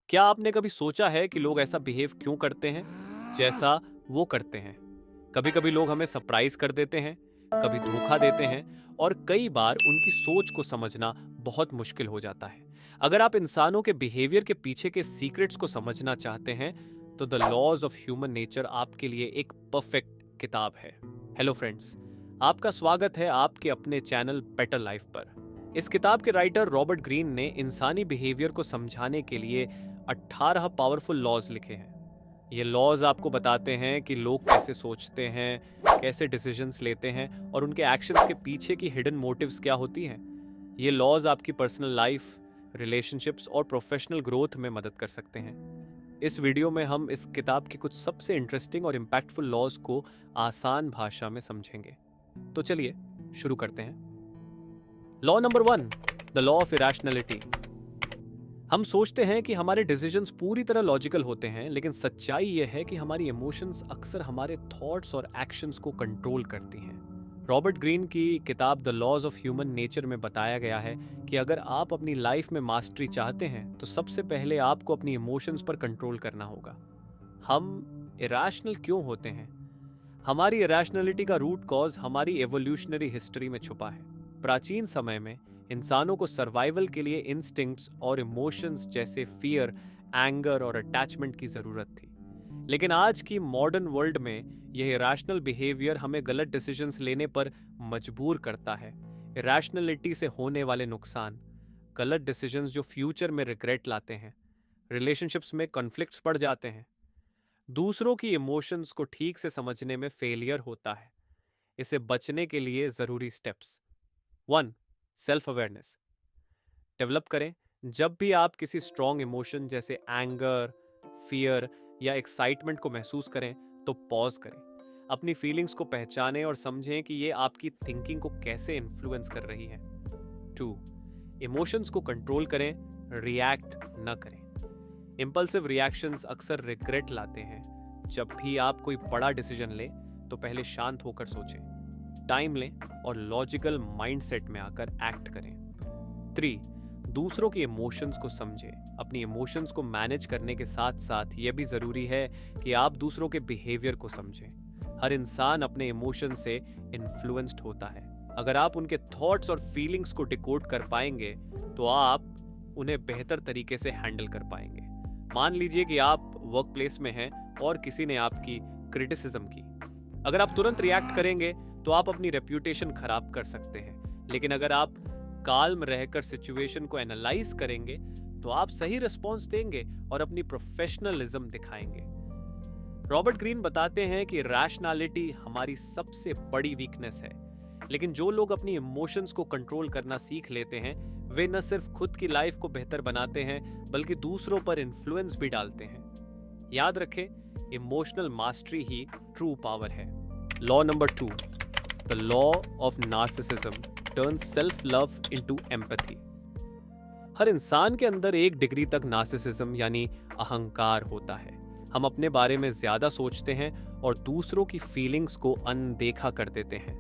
क्या आपने कभी सोचा है कि लोग ऐसा बिहेव क्यों करते हैं जैसा वो करते हैं? कभी कभी लोग हमें सरप्राइज कर देते हैं, कभी धोखा देते हैं, और कई बार उनकी सोच को समझना बहुत मुश्किल हो जाता है। अगर आप इंसानों के बिहेवियर के पीछे के सीक्रेट्स को समझना चाहते हैं तो the laws of human nature आपके लिए एक परफेक्ट किताब है। हेलो फ्रेंड्स, आपका स्वागत है आपके अपने चैनल बेटर लाइफ पर। इस किताब के राइटर रॉबर्ट ग्रीन ने इंसानी बिहेवियर को समझाने के लिए 18 पावरफुल लॉज लिखे हैं। ये लॉज आपको बताते हैं कि लोग कैसे सोचते हैं, कैसे डिसीजंस लेते हैं और उनके एक्शंस के पीछे की हिडन मोटिव्स क्या होती हैं। ये लॉज आपकी पर्सनल लाइफ, रिलेशनशिप्स और प्रोफेशनल ग्रोथ में मदद कर सकते हैं। इस वीडियो में हम इस किताब के कुछ सबसे इंटरेस्टिंग और इम्पैक्टफुल लॉज को आसान भाषा में समझेंगे। तो चलिए शुरू करते हैं। Law number 1, the law of irrationality. हम सोचते हैं कि हमारे डिसीजंस पूरी तरह लॉजिकल होते हैं, लेकिन सच्चाई यह है कि हमारी इमोशंस अक्सर हमारे थॉट्स और एक्शंस को कंट्रोल करती हैं। रॉबर्ट ग्रीन की किताब the laws of human nature में बताया गया है कि अगर आप अपनी लाइफ में मास्टरी चाहते हैं तो सबसे पहले आपको अपनी इमोशंस पर कंट्रोल करना होगा। हम इरेशनल क्यों होते हैं? हमारी इरेशनलिटी का रूट कॉज हमारी एवोल्यूशनरी हिस्ट्री में छुपा है। प्राचीन समय में इंसानों को सर्वाइवल के लिए इंस्टिंक्ट्स और इमोशंस जैसे फियर, एंगर और अटैचमेंट की जरूरत थी। लेकिन आज की मॉडर्न वर्ल्ड में यह इरेशनल बिहेवियर हमें गलत डिसीजंस लेने पर मजबूर करता है। इरेशनलिटी से होने वाले नुकसान: गलत डिसीजंस जो फ्यूचर में रिग्रेट लाते हैं, रिलेशनशिप्स में कॉन्फ्लिक्ट्स बढ़ जाते हैं, दूसरों की इमोशंस को ठीक से समझने में फेलियर होता है। इसे बचने के लिए जरूरी स्टेप्स: 1. सेल्फ अवेयरनेस डेवलप करें। जब भी आप किसी स्ट्रॉन्ग इमोशन जैसे एंगर, फियर या एक्साइटमेंट को महसूस करें तो पॉज करें। अपनी फीलिंग्स को पहचानें और समझें कि ये आपकी थिंकिंग को कैसे इन्फ्लुएंस कर रही है। 2. इमोशंस को कंट्रोल करें, रिएक्ट न करें। इंपल्सिव रिएक्शंस अक्सर रिग्रेट लाते हैं। जब भी आप कोई बड़ा डिसीजन लें तो पहले शांत होकर सोचें, टाइम लें और लॉजिकल माइंडसेट में आकर एक्ट करें। 3. दूसरों के इमोशंस को समझें। अपनी इमोशंस को मैनेज करने के साथ साथ यह भी जरूरी है कि आप दूसरों के बिहेवियर को समझें। हर इंसान अपने इमोशन से इन्फ्लुएंस्ड होता है। अगर आप उनके थॉट्स और फीलिंग्स को डिकोड कर पाएंगे तो आप उन्हें बेहतर तरीके से हैंडल कर पाएंगे। मान लीजिए कि आप वर्क प्लेस में हैं और किसी ने आपकी क्रिटिसिज्म की। अगर आप तुरंत रिएक्ट करेंगे तो आप अपनी रेप्यूटेशन खराब कर सकते हैं, लेकिन अगर आप काल्म रहकर सिचुएशन को एनालाइज करेंगे तो आप सही रिस्पॉन्स देंगे और अपनी प्रोफेशनलिज्म दिखाएंगे। रॉबर्ट ग्रीन बताते हैं कि रैशनैलिटी हमारी सबसे बड़ी वीकनेस है, लेकिन जो लोग अपनी इमोशंस को कंट्रोल करना सीख लेते हैं वे न सिर्फ खुद की लाइफ को बेहतर बनाते हैं बल्कि दूसरों पर इन्फ्लुएंस भी डालते हैं। याद रखें, इमोशनल मास्टरी ही ट्रू पावर है। Law number 2, the law of narcissism turns self love into empathy. हर इंसान के अंदर एक डिग्री तक नार्सिसिज्म यानी अहंकार होता है। हम अपने बारे में ज्यादा सोचते हैं और दूसरों की फीलिंग्स को अनदेखा कर देते हैं।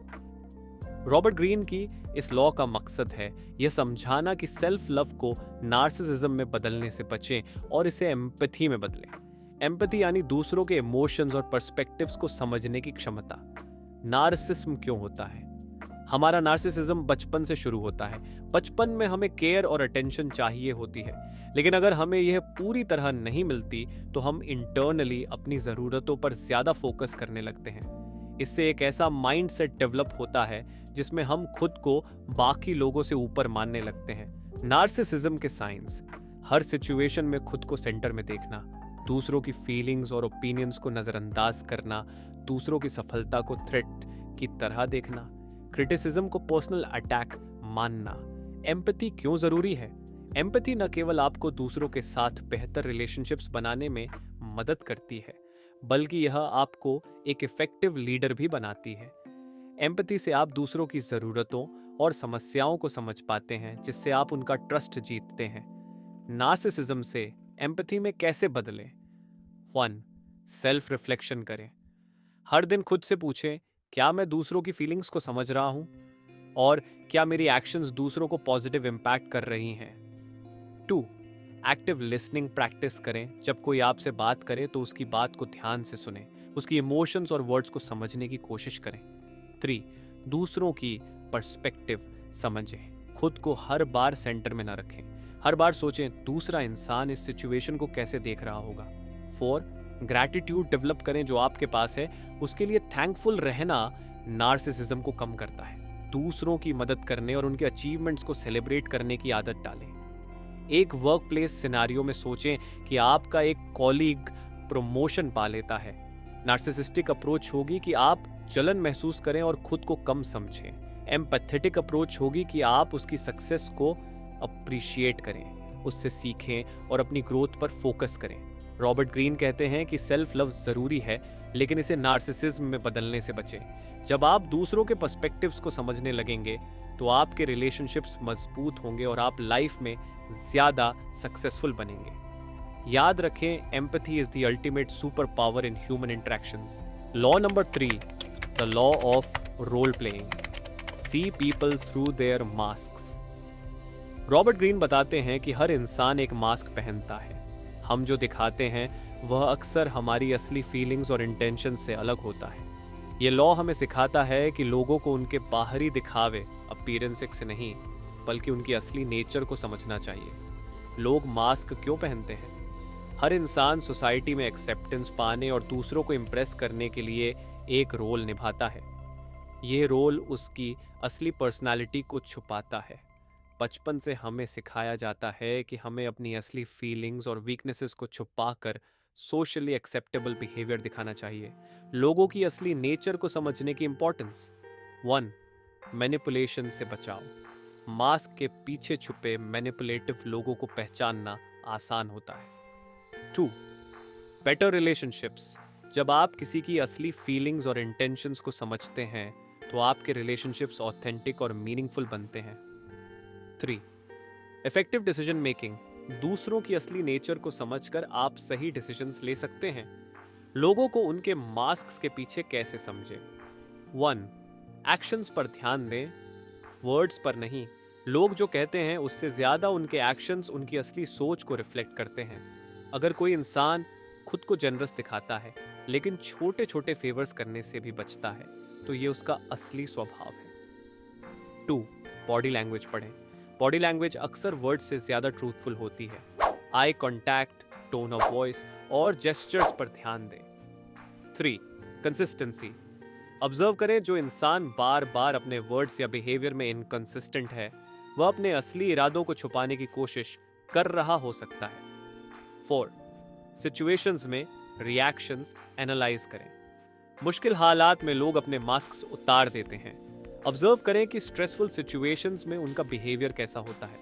रॉबर्ट ग्रीन की इस लॉ का मकसद है यह समझाना कि सेल्फ लव को नार्सिसिज्म में बदलने से बचें और इसे एम्पैथी में बदलें। एम्पैथी यानी दूसरों के इमोशंस और पर्सपेक्टिव्स को समझने की क्षमता। नार्सिसिज्म क्यों होता है? हमारा नार्सिसिज्म बचपन से शुरू होता है। बचपन में हमें केयर और अटेंशन चाहिए होती है, लेकिन अगर हमें यह पूरी तरह नहीं मिलती तो हम इंटरनली अपनी ज़रूरतों पर ज़्यादा फोकस करने लगते हैं। इससे एक ऐसा माइंडसेट डेवलप होता है जिसमें हम खुद को बाकी लोगों से ऊपर मानने लगते हैं। नार्सिसिज्म के साइंस: हर सिचुएशन में खुद को सेंटर में देखना, दूसरों की फीलिंग्स और ओपिनियंस को नज़रअंदाज करना, दूसरों की सफलता को थ्रेट की तरह देखना, क्रिटिसिज्म को पर्सनल अटैक मानना। एम्पैथी क्यों जरूरी है? एम्पैथी न केवल आपको दूसरों के साथ बेहतर रिलेशनशिप्स बनाने में मदद करती है, बल्कि यह आपको एक इफेक्टिव लीडर भी बनाती है। एम्पैथी से आप दूसरों की ज़रूरतों और समस्याओं को समझ पाते हैं, जिससे आप उनका ट्रस्ट जीतते हैं। नार्सिसिज्म से एम्पैथी में कैसे बदलें? 1. सेल्फ रिफ्लेक्शन करें। हर दिन खुद से पूछें, क्या मैं दूसरों की फीलिंग्स को समझ रहा हूं और क्या मेरी एक्शंस दूसरों को पॉजिटिव इम्पैक्ट कर रही हैं? 2. एक्टिव लिसनिंग प्रैक्टिस करें। जब कोई आपसे बात करे तो उसकी बात को ध्यान से सुने, उसकी इमोशंस और वर्ड्स को समझने की कोशिश करें। 3. दूसरों की पर्सपेक्टिव समझें। खुद को हर बार सेंटर में ना रखें। हर बार सोचें दूसरा इंसान इस सिचुएशन को कैसे देख रहा होगा। 4. ग्रैटिट्यूड डेवलप करें। जो आपके पास है उसके लिए थैंकफुल रहना नार्सिसिज्म को कम करता है। दूसरों की मदद करने और उनके अचीवमेंट्स को सेलिब्रेट करने की आदत डालें। एक वर्क प्लेस सिनारियो में सोचें कि आपका एक कॉलीग प्रमोशन पा लेता है। नार्सिसिस्टिक अप्रोच होगी कि आप जलन महसूस करें और खुद को कम समझें। एम्पैथेटिक अप्रोच होगी कि आप उसकी सक्सेस को अप्रिशिएट करें, उससे सीखें और अपनी ग्रोथ पर फोकस करें। रॉबर्ट ग्रीन कहते हैं कि सेल्फ लव जरूरी है, लेकिन इसे नार्सिसिज्म में बदलने से बचें। जब आप दूसरों के पर्सपेक्टिव्स को समझने लगेंगे तो आपके रिलेशनशिप्स मजबूत होंगे और आप लाइफ में ज्यादा सक्सेसफुल बनेंगे। याद रखें, empathy is the ultimate super power in human interactions. Law number 3, the law of role playing. See people through their masks. Robert Greene बताते हैं कि हर इंसान एक मास्क पहनता है। हम जो दिखाते हैं वह अक्सर हमारी असली फीलिंग्स और इंटेंशन से अलग होता है। ये लॉ हमें सिखाता है कि लोगों को उनके बाहरी दिखावे अपीयरेंस से नहीं, बल्कि उनकी असली नेचर को समझना चाहिए। लोग मास्क क्यों पहनते हैं? हर इंसान सोसाइटी में एक्सेप्टेंस पाने और दूसरों को इम्प्रेस करने के लिए एक रोल निभाता है। ये रोल उसकी असली पर्सनालिटी को छुपाता है। बचपन से हमें सिखाया जाता है कि हमें अपनी असली फीलिंग्स और वीकनेसेस को छुपाकर सोशली एक्सेप्टेबल बिहेवियर दिखाना चाहिए। लोगों की असली नेचर को समझने की इंपॉर्टेंस। 1. मैनिपुलेशन से बचाओ। मास्क के पीछे छुपे मैनिपुलेटिव लोगों को पहचानना आसान होता है। 2. Better relationships. जब आप किसी की असली फीलिंग्स और इंटेंशंस को समझते हैं तो आपके रिलेशनशिप्स ऑथेंटिक और मीनिंगफुल बनते हैं। 3. Effective decision making. दूसरों की असली नेचर को समझकर आप सही डिसीजंस ले सकते हैं। लोगों को उनके मास्क्स के पीछे कैसे समझें? 1. एक्शंस पर ध्यान दें, वर्ड्स पर नहीं। लोग जो कहते हैं उससे ज्यादा उनके एक्शंस उनकी असली सोच को रिफ्लेक्ट करते हैं। अगर कोई इंसान खुद को जनरस दिखाता है लेकिन छोटे छोटे फेवर्स करने से भी बचता है तो ये उसका असली स्वभाव है। 2. बॉडी लैंग्वेज पढ़ें। बॉडी लैंग्वेज अक्सर वर्ड से ज्यादा ट्रूथफुल होती है। Eye contact, tone of voice और जेस्चर्स पर ध्यान दें। 3. कंसिस्टेंसी। ऑब्जर्व करें, जो इंसान बार बार अपने वर्ड्स या बिहेवियर में इनकंसिस्टेंट है वह अपने असली इरादों को छुपाने की कोशिश कर रहा हो सकता है। 4. सिचुएशंस में रिएक्शंस एनालाइज करें। मुश्किल हालात में लोग अपने मास्क्स उतार देते हैं। ऑब्जर्व करें कि स्ट्रेसफुल सिचुएशंस में उनका बिहेवियर कैसा होता है।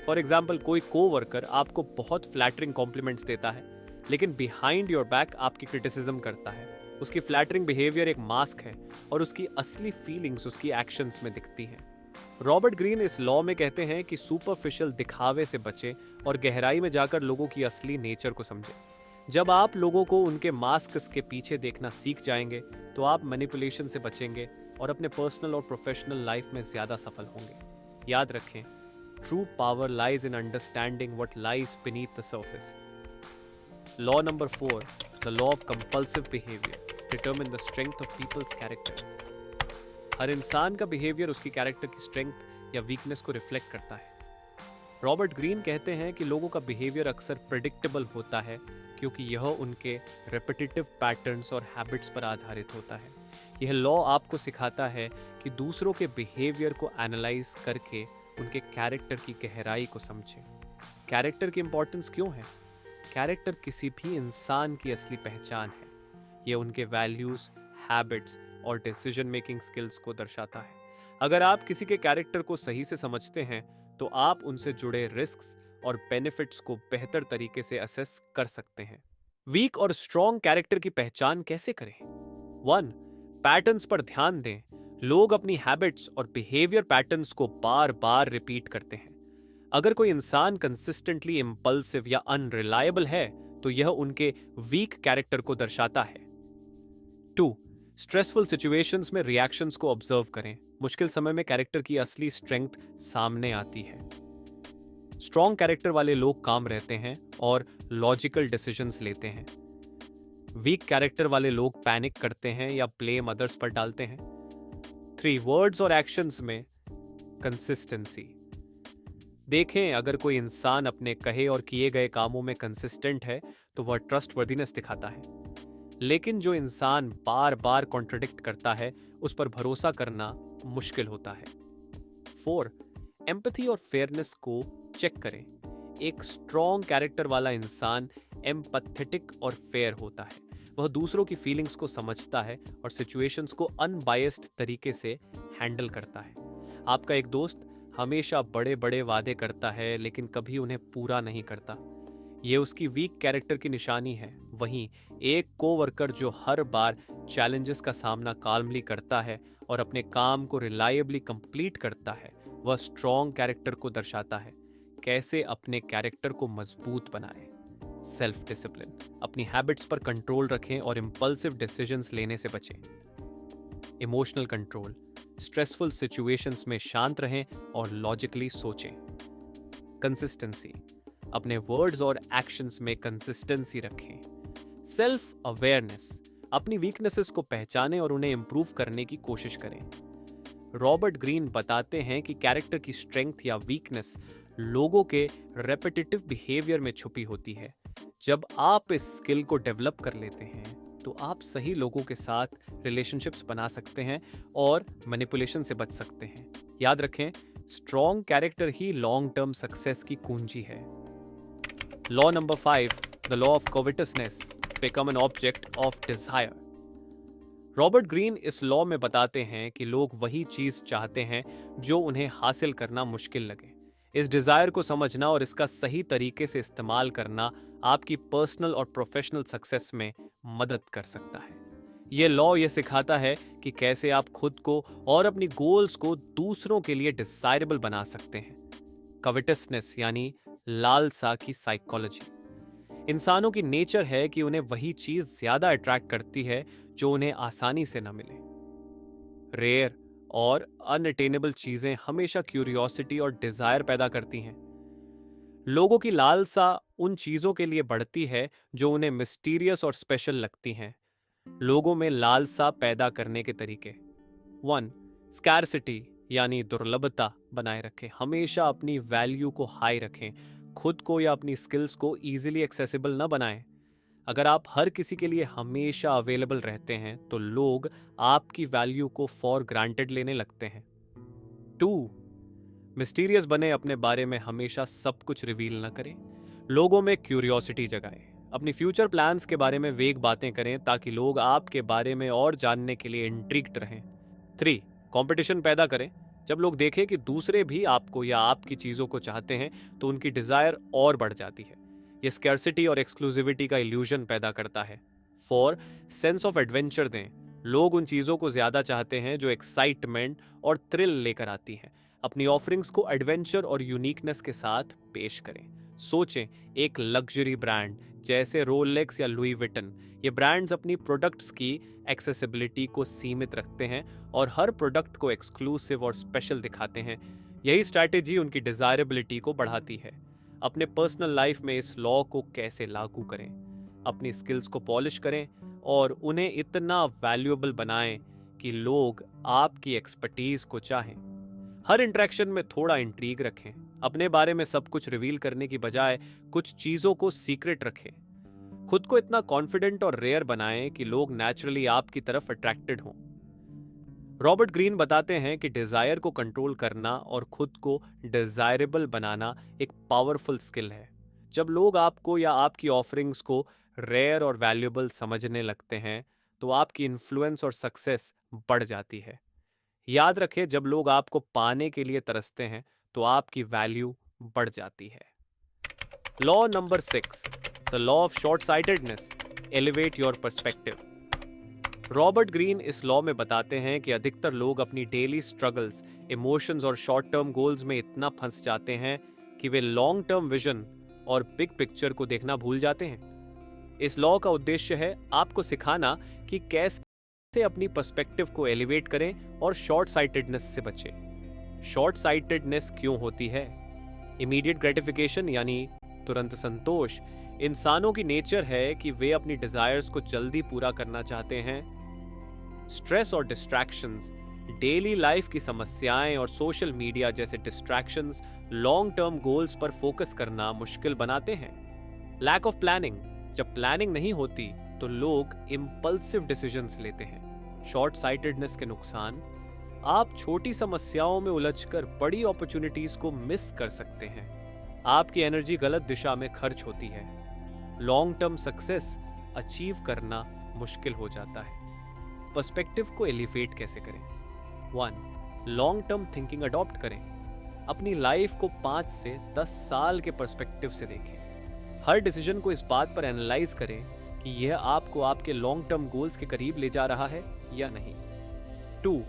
फॉर एग्जाम्पल, कोई कोवर्कर आपको बहुत फ्लैटरिंग कॉम्प्लीमेंट्स देता है लेकिन बिहाइंड योर बैक आपकी क्रिटिसिज्म करता है। उसकी फ्लैटरिंग बिहेवियर एक मास्क है और उसकी असली फीलिंग्स उसकी एक्शंस में दिखती हैं। रॉबर्ट ग्रीन इस लॉ में कहते हैं कि सुपरफिशियल दिखावे से बचें और गहराई में जाकर लोगों की असली नेचर को समझें। जब आप लोगों को उनके मास्क्स के पीछे देखना सीख जाएंगे तो आप मैनिपुलेशन से बचेंगे और अपने पर्सनल और प्रोफेशनल लाइफ में ज्यादा सफल होंगे। याद रखें, true power lies in understanding what lies beneath the surface. Law number 4, the law of compulsive behaviour determine the strength of people's character. हर इंसान का बिहेवियर उसकी कैरेक्टर की स्ट्रेंथ या वीकनेस को रिफ्लेक्ट करता है। रॉबर्ट ग्रीन कहते हैं कि लोगों का बिहेवियर अक्सर प्रेडिक्टेबल होता है क्योंकि यह उनके रेपिटेटिव पैटर्न्स और हैबिट्स पर आधारित होता है। यह लॉ आपको सिखाता है कि दूसरों के बिहेवियर को एनालाइज करके उनके कैरेक्टर की गहराई को समझें। कैरेक्टर की इंपॉर्टेंस क्यों है? कैरेक्टर किसी भी इंसान की असली पहचान है। यह उनके वैल्यूज, हैबिट्स और डिसीजन मेकिंग स्किल्स को दर्शाता है। अगर आप किसी के कैरेक्टर को सही से समझते हैं तो आप उनसे जुड़े रिस्क्स और बेनिफिट्स को बेहतर तरीके से असेस कर सकते हैं। वीक और स्ट्रॉन्ग कैरेक्टर की पहचान कैसे करें? 1. पैटर्न्स पर ध्यान दें। लोग अपनी हैबिट्स और बिहेवियर पैटर्न्स को बार बार रिपीट करते हैं। अगर कोई इंसान कंसिस्टेंटली इंपल्सिव या अनरिलायबल है तो यह उनके वीक कैरेक्टर को दर्शाता है। 2. स्ट्रेसफुल सिचुएशंस में रिएक्शंस को ऑब्जर्व करें। मुश्किल समय में कैरेक्टर की असली स्ट्रेंथ सामने आती है। स्ट्रॉन्ग कैरेक्टर वाले लोग काम रहते हैं और लॉजिकल डिसीजंस लेते हैं। वीक कैरेक्टर वाले लोग पैनिक करते हैं या ब्लेम अदर्स पर डालते हैं। 3 वर्ड्स और एक्शंस में कंसिस्टेंसी। देखें, अगर कोई इंसान अपने कहे और किए गए कामों में कंसिस्टेंट है तो वह ट्रस्टवर्दीनेस दिखाता है। लेकिन जो इंसान बार बार कॉन्ट्रडिक्ट करता है उस पर भरोसा करना मुश्किल होता है। 4 एम्पैथी और फेयरनेस को चेक करें। एक स्ट्रॉन्ग कैरेक्टर वाला इंसान एम्पैथेटिक और फेयर होता है। वह दूसरों की फीलिंग्स को समझता है और सिचुएशंस को अनबायस्ड तरीके से हैंडल करता है। आपका एक दोस्त हमेशा बड़े बड़े वादे करता है लेकिन कभी उन्हें पूरा नहीं करता। ये उसकी वीक कैरेक्टर की निशानी है। वहीं एक कोवर्कर जो हर बार चैलेंजेस का सामना काल्मली करता है और अपने काम को रिलायबली कंप्लीट करता है, वह स्ट्रॉन्ग कैरेक्टर को दर्शाता है। कैसे अपने कैरेक्टर को मजबूत बनाएं? Self discipline. अपनी हैबिट्स पर कंट्रोल रखें और इंपल्सिव डिसीजंस लेने से बचें। Emotional control. स्ट्रेसफुल सिचुएशंस में शांत रहें और लॉजिकली सोचें। कंसिस्टेंसी। अपने वर्ड्स और एक्शंस में कंसिस्टेंसी रखें। Self awareness. अपनी वीकनेसेस को पहचानें और उन्हें इंप्रूव करने की कोशिश करें। रॉबर्ट ग्रीन बताते हैं कि कैरेक्टर की स्ट्रेंथ या वीकनेस लोगों के रेपिटेटिव बिहेवियर में छुपी होती है। जब आप इस स्किल को डेवलप कर लेते हैं तो आप सही लोगों के साथ रिलेशनशिप्स बना सकते हैं और मैनिपुलेशन से बच सकते हैं। याद रखें, स्ट्रॉन्ग कैरेक्टर ही लॉन्ग टर्म सक्सेस की कुंजी है। Law number 5, the law of covetousness, become an object of desire. Robert Greene इस लॉ में बताते हैं कि लोग वही चीज चाहते हैं जो उन्हें हासिल करना मुश्किल लगे। इस डिजायर को समझना और इसका सही तरीके से इस्तेमाल करना आपकी पर्सनल और प्रोफेशनल सक्सेस में मदद कर सकता है। ये लॉ ये सिखाता है कि कैसे आप खुद को और अपनी गोल्स को दूसरों के लिए डिजायरेबल बना सकते हैं। कविटसनेस यानी लालसा की साइकोलॉजी। इंसानों की नेचर है कि उन्हें वही चीज ज्यादा अट्रैक्ट करती है जो उन्हें आसानी से न मिले। रेयर और अनअटेनेबल चीजें हमेशा क्यूरियोसिटी और डिजायर पैदा करती हैं। लोगों की लालसा उन चीजों के लिए बढ़ती है जो उन्हें मिस्टीरियस और स्पेशल लगती हैं। लोगों में लालसा पैदा करने के तरीके। 1 स्कैरसिटी यानी दुर्लभता बनाए रखें। हमेशा अपनी वैल्यू को हाई रखें। खुद को या अपनी स्किल्स को इजीली एक्सेसिबल न बनाएं। अगर आप हर किसी के लिए हमेशा अवेलेबल रहते हैं तो लोग आपकी वैल्यू को फॉर ग्रांटेड लेने लगते हैं। 2 मिस्टीरियस बने। अपने बारे में हमेशा सब कुछ रिवील न करें। लोगों में क्यूरियोसिटी जगाएं। अपनी फ्यूचर प्लान्स के बारे में वेग बातें करें ताकि लोग आपके बारे में और जानने के लिए इंट्रिग्ड रहें। 3 कंपटीशन पैदा करें। जब लोग देखें कि दूसरे भी आपको या आपकी चीजों को चाहते हैं तो उनकी डिजायर और बढ़ जाती है। ये स्कैरसिटी और एक्सक्लूसिविटी का इल्यूजन पैदा करता है। 4 सेंस ऑफ एडवेंचर दें। लोग उन चीजों को ज्यादा चाहते हैं जो एक्साइटमेंट और थ्रिल लेकर आती हैं। अपनी ऑफरिंग्स को एडवेंचर और यूनिकनेस के साथ पेश करें। सोचें, एक लग्जरी ब्रांड जैसे रोलेक्स या लुई विटन, ये ब्रांड्स अपनी प्रोडक्ट्स की एक्सेसिबिलिटी को सीमित रखते हैं और हर प्रोडक्ट को एक्सक्लूसिव और स्पेशल दिखाते हैं। यही स्ट्रैटेजी उनकी डिजायरेबिलिटी को बढ़ाती है। अपने पर्सनल लाइफ में इस लॉ को कैसे लागू करें? अपनी स्किल्स को पॉलिश करें और उन्हें इतना वैल्यूएबल बनाएं कि लोग आपकी एक्सपर्टीज को चाहें। हर इंटरेक्शन में थोड़ा इंट्रीग रखें। अपने बारे में सब कुछ रिवील करने की बजाय कुछ चीजों को सीक्रेट रखें। खुद को इतना कॉन्फिडेंट और रेयर बनाएं कि लोग नेचुरली आपकी तरफ अट्रैक्टेड हों। रॉबर्ट ग्रीन बताते हैं कि डिजायर को कंट्रोल करना और खुद को डिजायरेबल बनाना एक पावरफुल स्किल है। जब लोग आपको या आपकी ऑफरिंग्स को रेयर और वैल्यूएबल समझने लगते हैं तो आपकी इन्फ्लुएंस और सक्सेस बढ़ जाती है। याद रखें, जब लोग आपको पाने के लिए तरसते हैं तो आपकी वैल्यू बढ़ जाती है। Law number 6, the law of short sightedness, elevate your perspective. Robert Greene इस लॉ में बताते हैं कि अधिकतर लोग अपनी डेली स्ट्रगल्स, इमोशंस और शॉर्ट टर्म गोल्स में इतना फंस जाते हैं कि वे लॉन्ग टर्म विजन और बिग पिक्चर को देखना भूल जाते हैं। इस लॉ का उद्देश्य है आपको सिखाना कि कैसे अपनी पर्सपेक्टिव को एलिवेट करें और शॉर्ट साइटेडनेस से बचें। शॉर्ट साइटेडनेस क्यों होती है? इमीडिएट ग्रेटिफिकेशन यानी तुरंत संतोष इंसानों की नेचर है कि वे अपनी डिजायर्स को जल्दी पूरा करना चाहते हैं। स्ट्रेस और डिस्ट्रैक्शंस, डेली लाइफ की समस्याएं और सोशल मीडिया जैसे डिस्ट्रैक्शंस लॉन्ग टर्म गोल्स पर फोकस करना मुश्किल बनाते हैं। लैक ऑफ प्लानिंग, जब प्लानिंग नहीं होती तो लोग इम्पल्सिव डिसीजंस लेते हैं। शॉर्ट साइटेडनेस के नुकसान, आप छोटी समस्याओं में उलझकर बड़ी अपॉर्चुनिटीज को मिस कर सकते हैं। आपकी एनर्जी गलत दिशा में खर्च होती है। लॉन्ग टर्म सक्सेस अचीव करना मुश्किल हो जाता है। पर्सपेक्टिव को एलिवेट कैसे करें? 1. लॉन्ग टर्म थिंकिंग अडॉप्ट करें। अपनी लाइफ को 5 से 10 साल के पर्सपेक्टिव से देखें। हर डिसीजन को इस बात पर एनालाइज करें कि यह आपको आपके लॉन्ग टर्म गोल्स के करीब ले जा रहा है या नहीं। 2.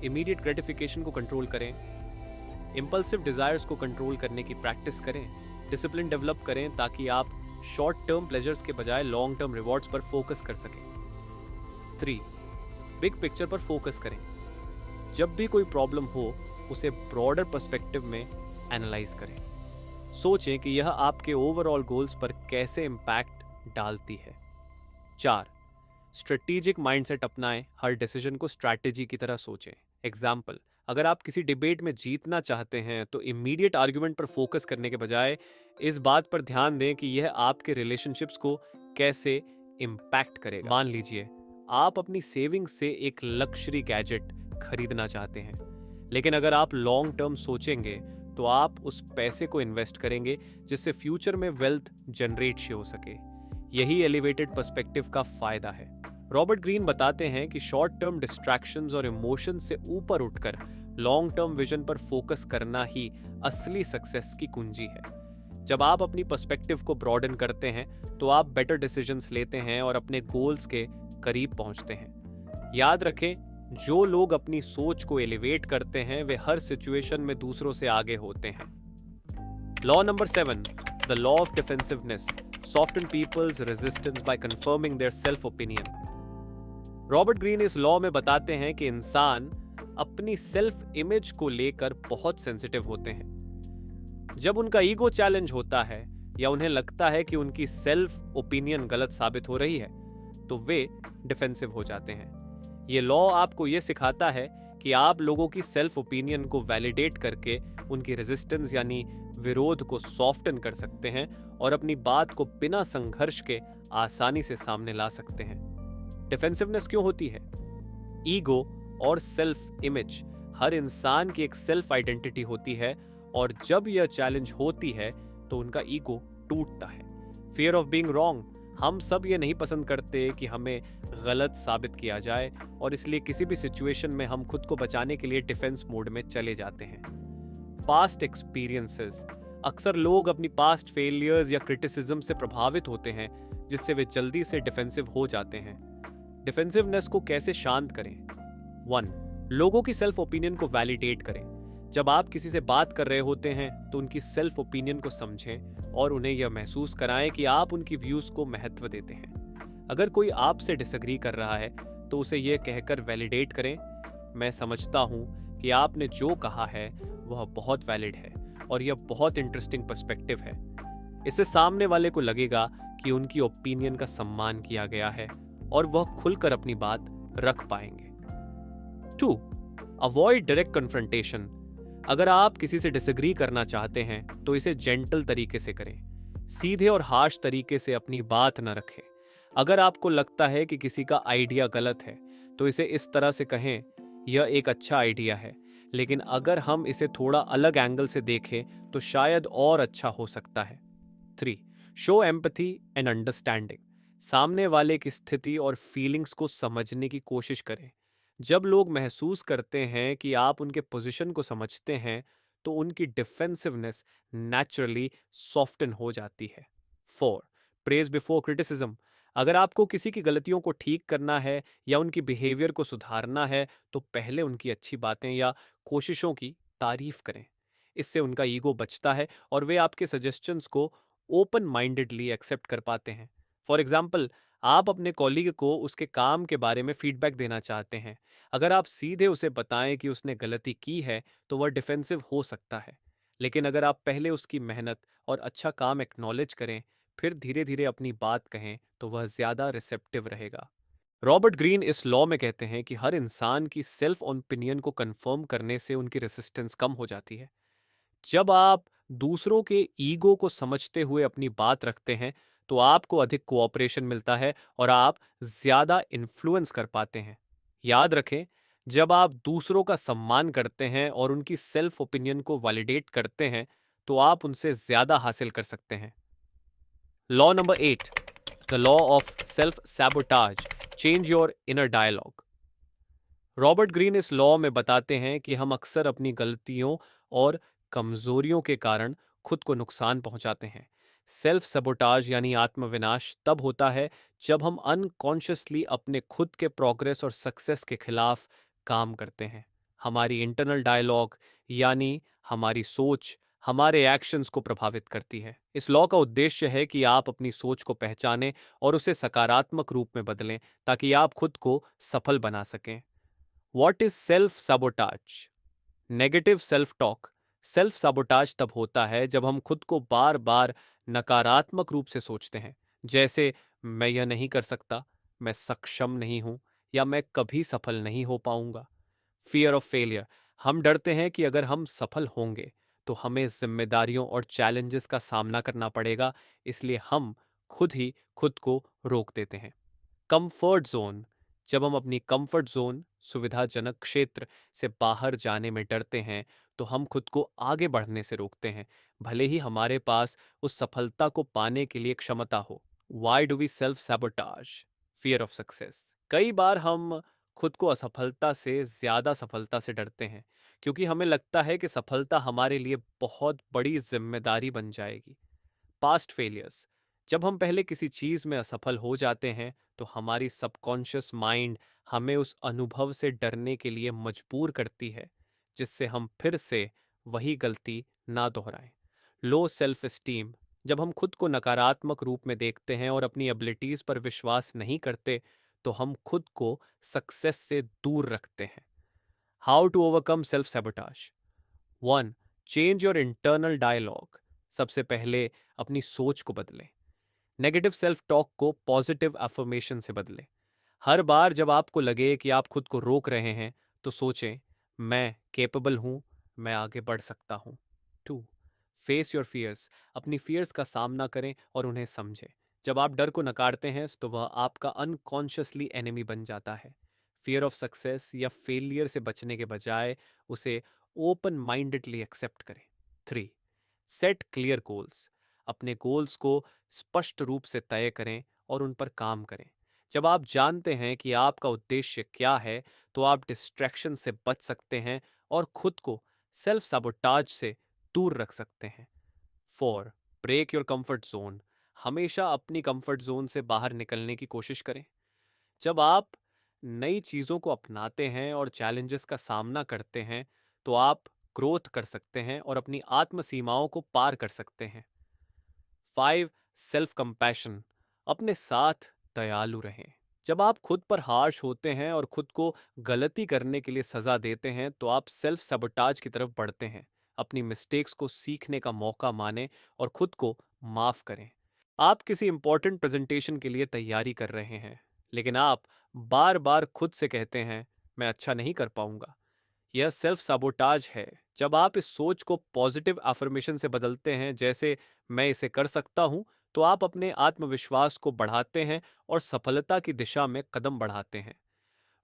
इमीडिएट ग्रेटिफिकेशन को कंट्रोल करें। इंपल्सिव डिजायर्स को कंट्रोल करने की प्रैक्टिस करें। डिसिप्लिन डेवलप करें ताकि आप शॉर्ट टर्म प्लेजर्स के बजाय लॉन्ग टर्म रिवॉर्ड्स पर फोकस कर सकें। 3. बिग पिक्चर पर फोकस करें। जब भी कोई प्रॉब्लम हो उसे ब्रॉडर पर्सपेक्टिव में एनालाइज करें। सोचें कि यह आपके ओवरऑल गोल्स पर कैसे इम्पैक्ट डालती है। 4. स्ट्रेटेजिक माइंडसेट अपनाएं। हर डिसीजन को स्ट्रैटेजी की तरह सोचें। एग्जाम्पल, अगर आप किसी डिबेट में जीतना चाहते हैं तो इमीडिएट आर्गुमेंट पर फोकस करने के बजाय इस बात पर ध्यान दें कि यह आपके रिलेशनशिप्स को कैसे इम्पैक्ट करेगा। मान लीजिए आप अपनी सेविंग से एक लग्जरी गैजेट खरीदना चाहते हैं, लेकिन अगर आप लॉन्ग टर्म सोचेंगे तो आप उस पैसे को इन्वेस्ट करेंगे जिससे फ्यूचर में वेल्थ जनरेट हो सके। यही एलिवेटेड पर्सपेक्टिव का फायदा है। रॉबर्ट ग्रीन बताते हैं कि शॉर्ट टर्म डिस्ट्रैक्शंस और इमोशंस से ऊपर उठकर लॉन्ग टर्म विजन पर फोकस करना ही असली सक्सेस की कुंजी है। जब आप अपनी पर्सपेक्टिव को ब्रॉडन करते हैं तो आप बेटर डिसीजंस लेते हैं और अपने गोल्स के करीब पहुंचते हैं। याद रखें, जो लोग अपनी सोच को एलिवेट करते हैं वे हर सिचुएशन में दूसरों से आगे होते हैं। Law number 7, the law of defensiveness, soften people's resistance by confirming their self opinion. Robert Greene इस लॉ में बताते हैं कि इंसान अपनी सेल्फ इमेज को लेकर बहुत सेंसिटिव होते हैं। जब उनका ईगो चैलेंज होता है या उन्हें लगता है कि उनकी सेल्फ ओपिनियन गलत साबित हो रही है तो वे डिफेंसिव हो जाते हैं। ये लॉ आपको ये सिखाता है कि आप लोगों की सेल्फ ओपिनियन को वैलिडेट करके उनकी रेजिस्टेंस यानी विरोध को सॉफ्टन कर सकते हैं और अपनी बात को बिना संघर्ष के आसानी से सामने ला सकते हैं। डिफेंसिवनेस क्यों होती है? ईगो और सेल्फ इमेज, हर इंसान की एक सेल्फ आइडेंटिटी होती है और जब यह चैलेंज होती है तो उनका ईगो टूटता है। फियर ऑफ बीइंग रॉन्ग, हम सब ये नहीं पसंद करते कि हमें गलत साबित किया जाए और इसलिए किसी भी सिचुएशन में हम खुद को बचाने के लिए डिफेंस मोड में चले जाते हैं। पास्ट एक्सपीरियंसेस, अक्सर लोग अपनी पास्ट फेलियर्स या क्रिटिसिज्म से प्रभावित होते हैं जिससे वे जल्दी से डिफेंसिव हो जाते हैं। डिफेंसिवनेस को कैसे शांत करें? 1. लोगों की सेल्फ ओपिनियन को वैलिडेट करें। जब आप किसी से बात कर रहे होते हैं तो उनकी सेल्फ ओपिनियन को समझें और उन्हें यह महसूस कराएं कि आप उनकी व्यूज को महत्व देते हैं। अगर कोई आपसे डिसएग्री कर रहा है तो उसे यह कहकर वैलिडेट करें, मैं समझता हूं कि आपने जो कहा है वह बहुत वैलिड है और यह बहुत इंटरेस्टिंग पर्सपेक्टिव है। इससे सामने वाले को लगेगा कि उनकी ओपिनियन का सम्मान किया गया है और वह खुलकर अपनी बात रख पाएंगे। 2. Avoid direct confrontation. अगर आप किसी से डिसएग्री करना चाहते हैं तो इसे जेंटल तरीके से करें। सीधे और हार्श तरीके से अपनी बात न रखें। अगर आपको लगता है कि किसी का आइडिया गलत है तो इसे इस तरह से कहें, यह एक अच्छा आइडिया है, लेकिन अगर हम इसे थोड़ा अलग एंगल से देखें तो शायद और अच्छा हो सकता है। 3. Show empathy and understanding. सामने वाले की स्थिति और फीलिंग्स को समझने की कोशिश करें। जब लोग महसूस करते हैं कि आप उनके पोजीशन को समझते हैं तो उनकी डिफेंसिवनेस नेचुरली सॉफ्टन हो जाती है। 4. Praise before criticism. अगर आपको किसी की गलतियों को ठीक करना है या उनकी बिहेवियर को सुधारना है तो पहले उनकी अच्छी बातें या कोशिशों की तारीफ करें। इससे उनका ईगो बचता है और वे आपके सजेशंस को ओपन माइंडेडली एक्सेप्ट कर पाते हैं। फॉर एग्जाम्पल, आप अपने कॉलीग को उसके काम के बारे में फीडबैक देना चाहते हैं। अगर आप सीधे उसे बताएं कि उसने गलती की है तो वह डिफेंसिव हो सकता है, लेकिन अगर आप पहले उसकी मेहनत और अच्छा काम एक्नॉलेज करें, फिर धीरे धीरे अपनी बात कहें, तो वह ज्यादा रिसेप्टिव रहेगा। रॉबर्ट ग्रीन इस लॉ में कहते हैं कि हर इंसान की सेल्फ ओपिनियन को कंफर्म करने से उनकी रेसिस्टेंस कम हो जाती है। जब आप दूसरों के ईगो को समझते हुए अपनी बात रखते हैं, तो आपको अधिक कोऑपरेशन मिलता है और आप ज्यादा इन्फ्लुएंस कर पाते हैं। याद रखें, जब आप दूसरों का सम्मान करते हैं और उनकी सेल्फ ओपिनियन को वैलिडेट करते हैं, तो आप उनसे ज्यादा हासिल कर सकते हैं। Law number 8, the law of self sabotage, change your inner dialogue. Robert Greene इस लॉ में बताते हैं कि हम अक्सर अपनी गलतियों और कमजोरियों के कारण खुद को नुकसान पहुंचाते हैं। सेल्फ सबोटाज यानी आत्मविनाश तब होता है जब हम अनकॉन्शियसली अपने खुद के प्रोग्रेस और सक्सेस के खिलाफ काम करते हैं। हमारी इंटरनल डायलॉग यानी हमारी सोच हमारे एक्शंस को प्रभावित करती है। इस लॉ का उद्देश्य है कि आप अपनी सोच को पहचानें और उसे सकारात्मक रूप में बदलें, ताकि आप खुद को सफल बना सकें। What is self साबोटाज? Negative self talk. Self साबोटाज तब होता है जब हम खुद को बार बार नकारात्मक रूप से सोचते हैं, जैसे मैं यह नहीं कर सकता, मैं सक्षम नहीं हूं, या मैं कभी सफल नहीं हो पाऊंगा। Fear of failure. हम डरते हैं कि अगर हम सफल होंगे तो हमें जिम्मेदारियों और चैलेंजेस का सामना करना पड़ेगा, इसलिए हम खुद ही खुद को रोक देते हैं। Comfort zone. जब हम अपनी कंफर्ट जोन सुविधाजनक क्षेत्र से बाहर जाने में डरते हैं, तो हम खुद को आगे बढ़ने से रोकते हैं, भले ही हमारे पास उस सफलता को पाने के लिए क्षमता हो। Why do we self sabotage? Fear of success. कई बार हम खुद को असफलता से ज्यादा सफलता से डरते हैं, क्योंकि हमें लगता है कि सफलता हमारे लिए बहुत बड़ी जिम्मेदारी बन जाएगी। Past failures. जब हम पहले किसी चीज में असफल हो जाते हैं, तो हमारी सबकॉन्शियस माइंड हमें उस अनुभव से डरने के लिए मजबूर करती है, जिससे हम फिर से वही गलती ना दोहराएं। Low self esteem. जब हम खुद को नकारात्मक रूप में देखते हैं और अपनी एबिलिटीज पर विश्वास नहीं करते, तो हम खुद को सक्सेस से दूर रखते हैं। How to overcome self sabotage? 1. Change your internal dialogue. सबसे पहले अपनी सोच को बदलें। नेगेटिव सेल्फ टॉक को पॉजिटिव अफर्मेशन से बदलें। हर बार जब आपको लगे कि आप खुद को रोक रहे हैं, तो सोचें, मैं केपेबल हूं, मैं आगे बढ़ सकता हूं। 2. Face your fears. अपनी फियर्स का सामना करें और उन्हें समझें। जब आप डर को नकारते हैं, तो वह आपका अनकॉन्शियसली एनिमी बन जाता है। फियर ऑफ सक्सेस या फेलियर से बचने के बजाय उसे ओपन माइंडेडली एक्सेप्ट करें। 3. Set clear goals. अपने गोल्स को स्पष्ट रूप से तय करें और उन पर काम करें। जब आप जानते हैं कि आपका उद्देश्य क्या है, तो आप डिस्ट्रैक्शन से बच सकते हैं और खुद को सेल्फ साबोटाज से दूर रख सकते हैं। 4. Break your comfort zone. हमेशा अपनी कंफर्ट जोन से बाहर निकलने की कोशिश करें। जब आप नई चीज़ों को अपनाते हैं और चैलेंजेस का सामना करते हैं, तो आप ग्रोथ कर सकते हैं और अपनी आत्म सीमाओं को पार कर सकते हैं। 5. Self compassion. अपने साथ दयालु रहें। जब आप खुद पर हार्श होते हैं और खुद को गलती करने के लिए सजा देते हैं, तो आप सेल्फ सबोटाज की तरफ बढ़ते हैं। अपनी मिस्टेक्स को सीखने का मौका मानें और खुद को माफ करें। आप किसी इंपॉर्टेंट प्रेजेंटेशन के लिए तैयारी कर रहे हैं, लेकिन आप बार बार खुद से कहते हैं, मैं अच्छा नहीं कर पाऊंगा। यह सेल्फ साबोटाज है। जब आप इस सोच को पॉजिटिव अफर्मेशन से बदलते हैं, जैसे मैं इसे कर सकता हूं, तो आप अपने आत्मविश्वास को बढ़ाते हैं और सफलता की दिशा में कदम बढ़ाते हैं।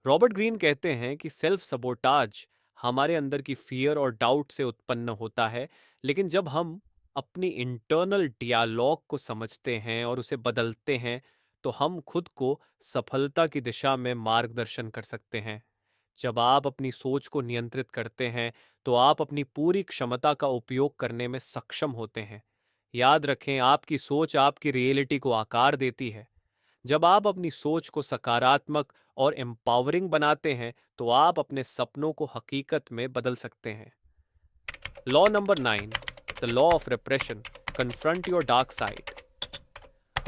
रॉबर्ट ग्रीन कहते हैं कि सेल्फ सबोटाज हमारे अंदर की फियर और डाउट से उत्पन्न होता है, लेकिन जब हम अपनी इंटरनल डियालॉग को समझते हैं और उसे बदलते हैं, तो हम खुद को सफलता की दिशा में मार्गदर्शन कर सकते हैं। जब आप अपनी सोच को नियंत्रित करते हैं, तो आप अपनी पूरी क्षमता का उपयोग करने में सक्षम होते हैं। याद रखें, आपकी सोच आपकी रियलिटी को आकार देती है। जब आप अपनी सोच को सकारात्मक और एम्पावरिंग बनाते हैं, तो आप अपने सपनों को हकीकत में बदल सकते हैं। Law number 9, the law of repression, confront your dark side.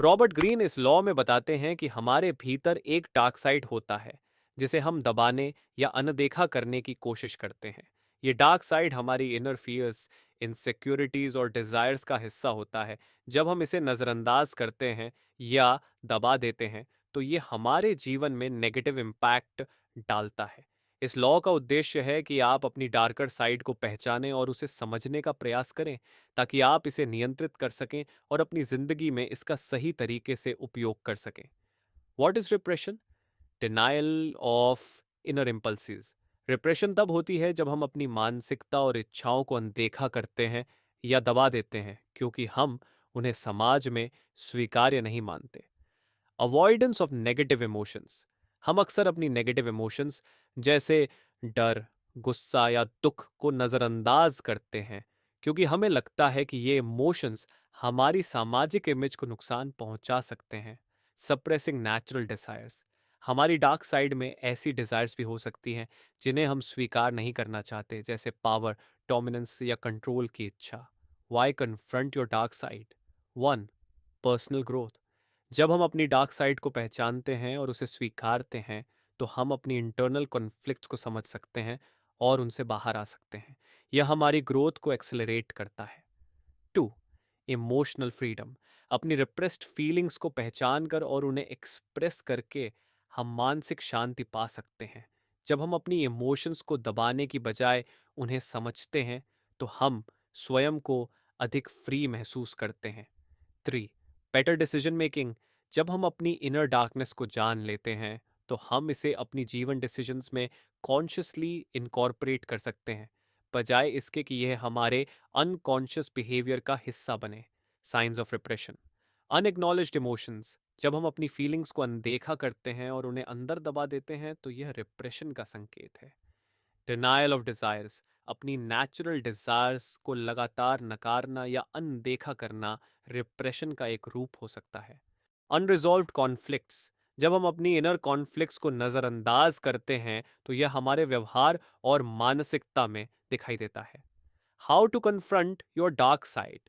Robert Greene इस लॉ में बताते हैं कि हमारे भीतर एक डार्क साइड होता है, जिसे हम दबाने या अनदेखा करने की कोशिश करते हैं। ये डार्क साइड हमारी इनर फियर्स इनसिक्योरिटीज और डिजायर्स का हिस्सा होता है। जब हम इसे नजरअंदाज करते हैं या दबा देते हैं तो ये हमारे जीवन में नेगेटिव इम्पैक्ट डालता है। इस लॉ का उद्देश्य है कि आप अपनी डार्कर साइड को पहचानें और उसे समझने का प्रयास करें, ताकि आप इसे नियंत्रित कर सकें और अपनी जिंदगी में इसका सही तरीके से उपयोग कर सकें। What is repression? Denial of inner impulses. Repression तब होती है जब हम अपनी मानसिकता और इच्छाओं को अनदेखा करते हैं या दबा देते हैं क्योंकि हम उन्हें समाज में स्वीकार्य नहीं मानते। Avoidance of negative emotions. हम अक्सर अपनी नेगेटिव इमोशंस जैसे डर, गुस्सा या दुख को नज़रअंदाज करते हैं क्योंकि हमें लगता है कि ये इमोशंस हमारी सामाजिक इमेज को नुकसान पहुंचा सकते हैं। Suppressing natural desires. हमारी डार्क साइड में ऐसी डिजायर्स भी हो सकती हैं जिन्हें हम स्वीकार नहीं करना चाहते, जैसे पावर, डोमिनेंस या कंट्रोल की इच्छा। Why confront your dark side? One, personal growth. जब हम अपनी डार्क साइड को पहचानते हैं और उसे स्वीकारते हैं तो हम अपनी इंटरनल कॉन्फ्लिक्ट्स को समझ सकते हैं और उनसे बाहर आ सकते हैं। यह हमारी ग्रोथ को एक्सेलरेट करता है। Two, emotional freedom. अपनी रिप्रेस्ड फीलिंग्स को पहचान कर और उन्हें एक्सप्रेस करके हम मानसिक शांति पा सकते हैं। जब हम अपनी इमोशंस को दबाने की बजाय उन्हें समझते हैं तो हम स्वयं को अधिक फ्री महसूस करते हैं। Three, better decision making. जब हम अपनी इनर डार्कनेस को जान लेते हैं तो हम इसे अपनी जीवन डिसीजंस में कॉन्शियसली इनकॉर्पोरेट कर सकते हैं, बजाय इसके कि यह हमारे अनकॉन्शियस बिहेवियर का हिस्सा बने। Science of repression. Unacknowledged emotions. जब हम अपनी फीलिंग्स को अनदेखा करते हैं और उन्हें अंदर दबा देते हैं तो यह रिप्रेशन का संकेत है। Denial of desires. अपनी नेचुरल डिजायर्स को लगातार नकारना या अनदेखा करना रिप्रेशन का एक रूप हो सकता है। Unresolved conflicts. जब हम अपनी इनर कॉन्फ्लिक्ट्स को नजरअंदाज करते हैं तो यह हमारे व्यवहार और मानसिकता में दिखाई देता है। How to confront your dark side?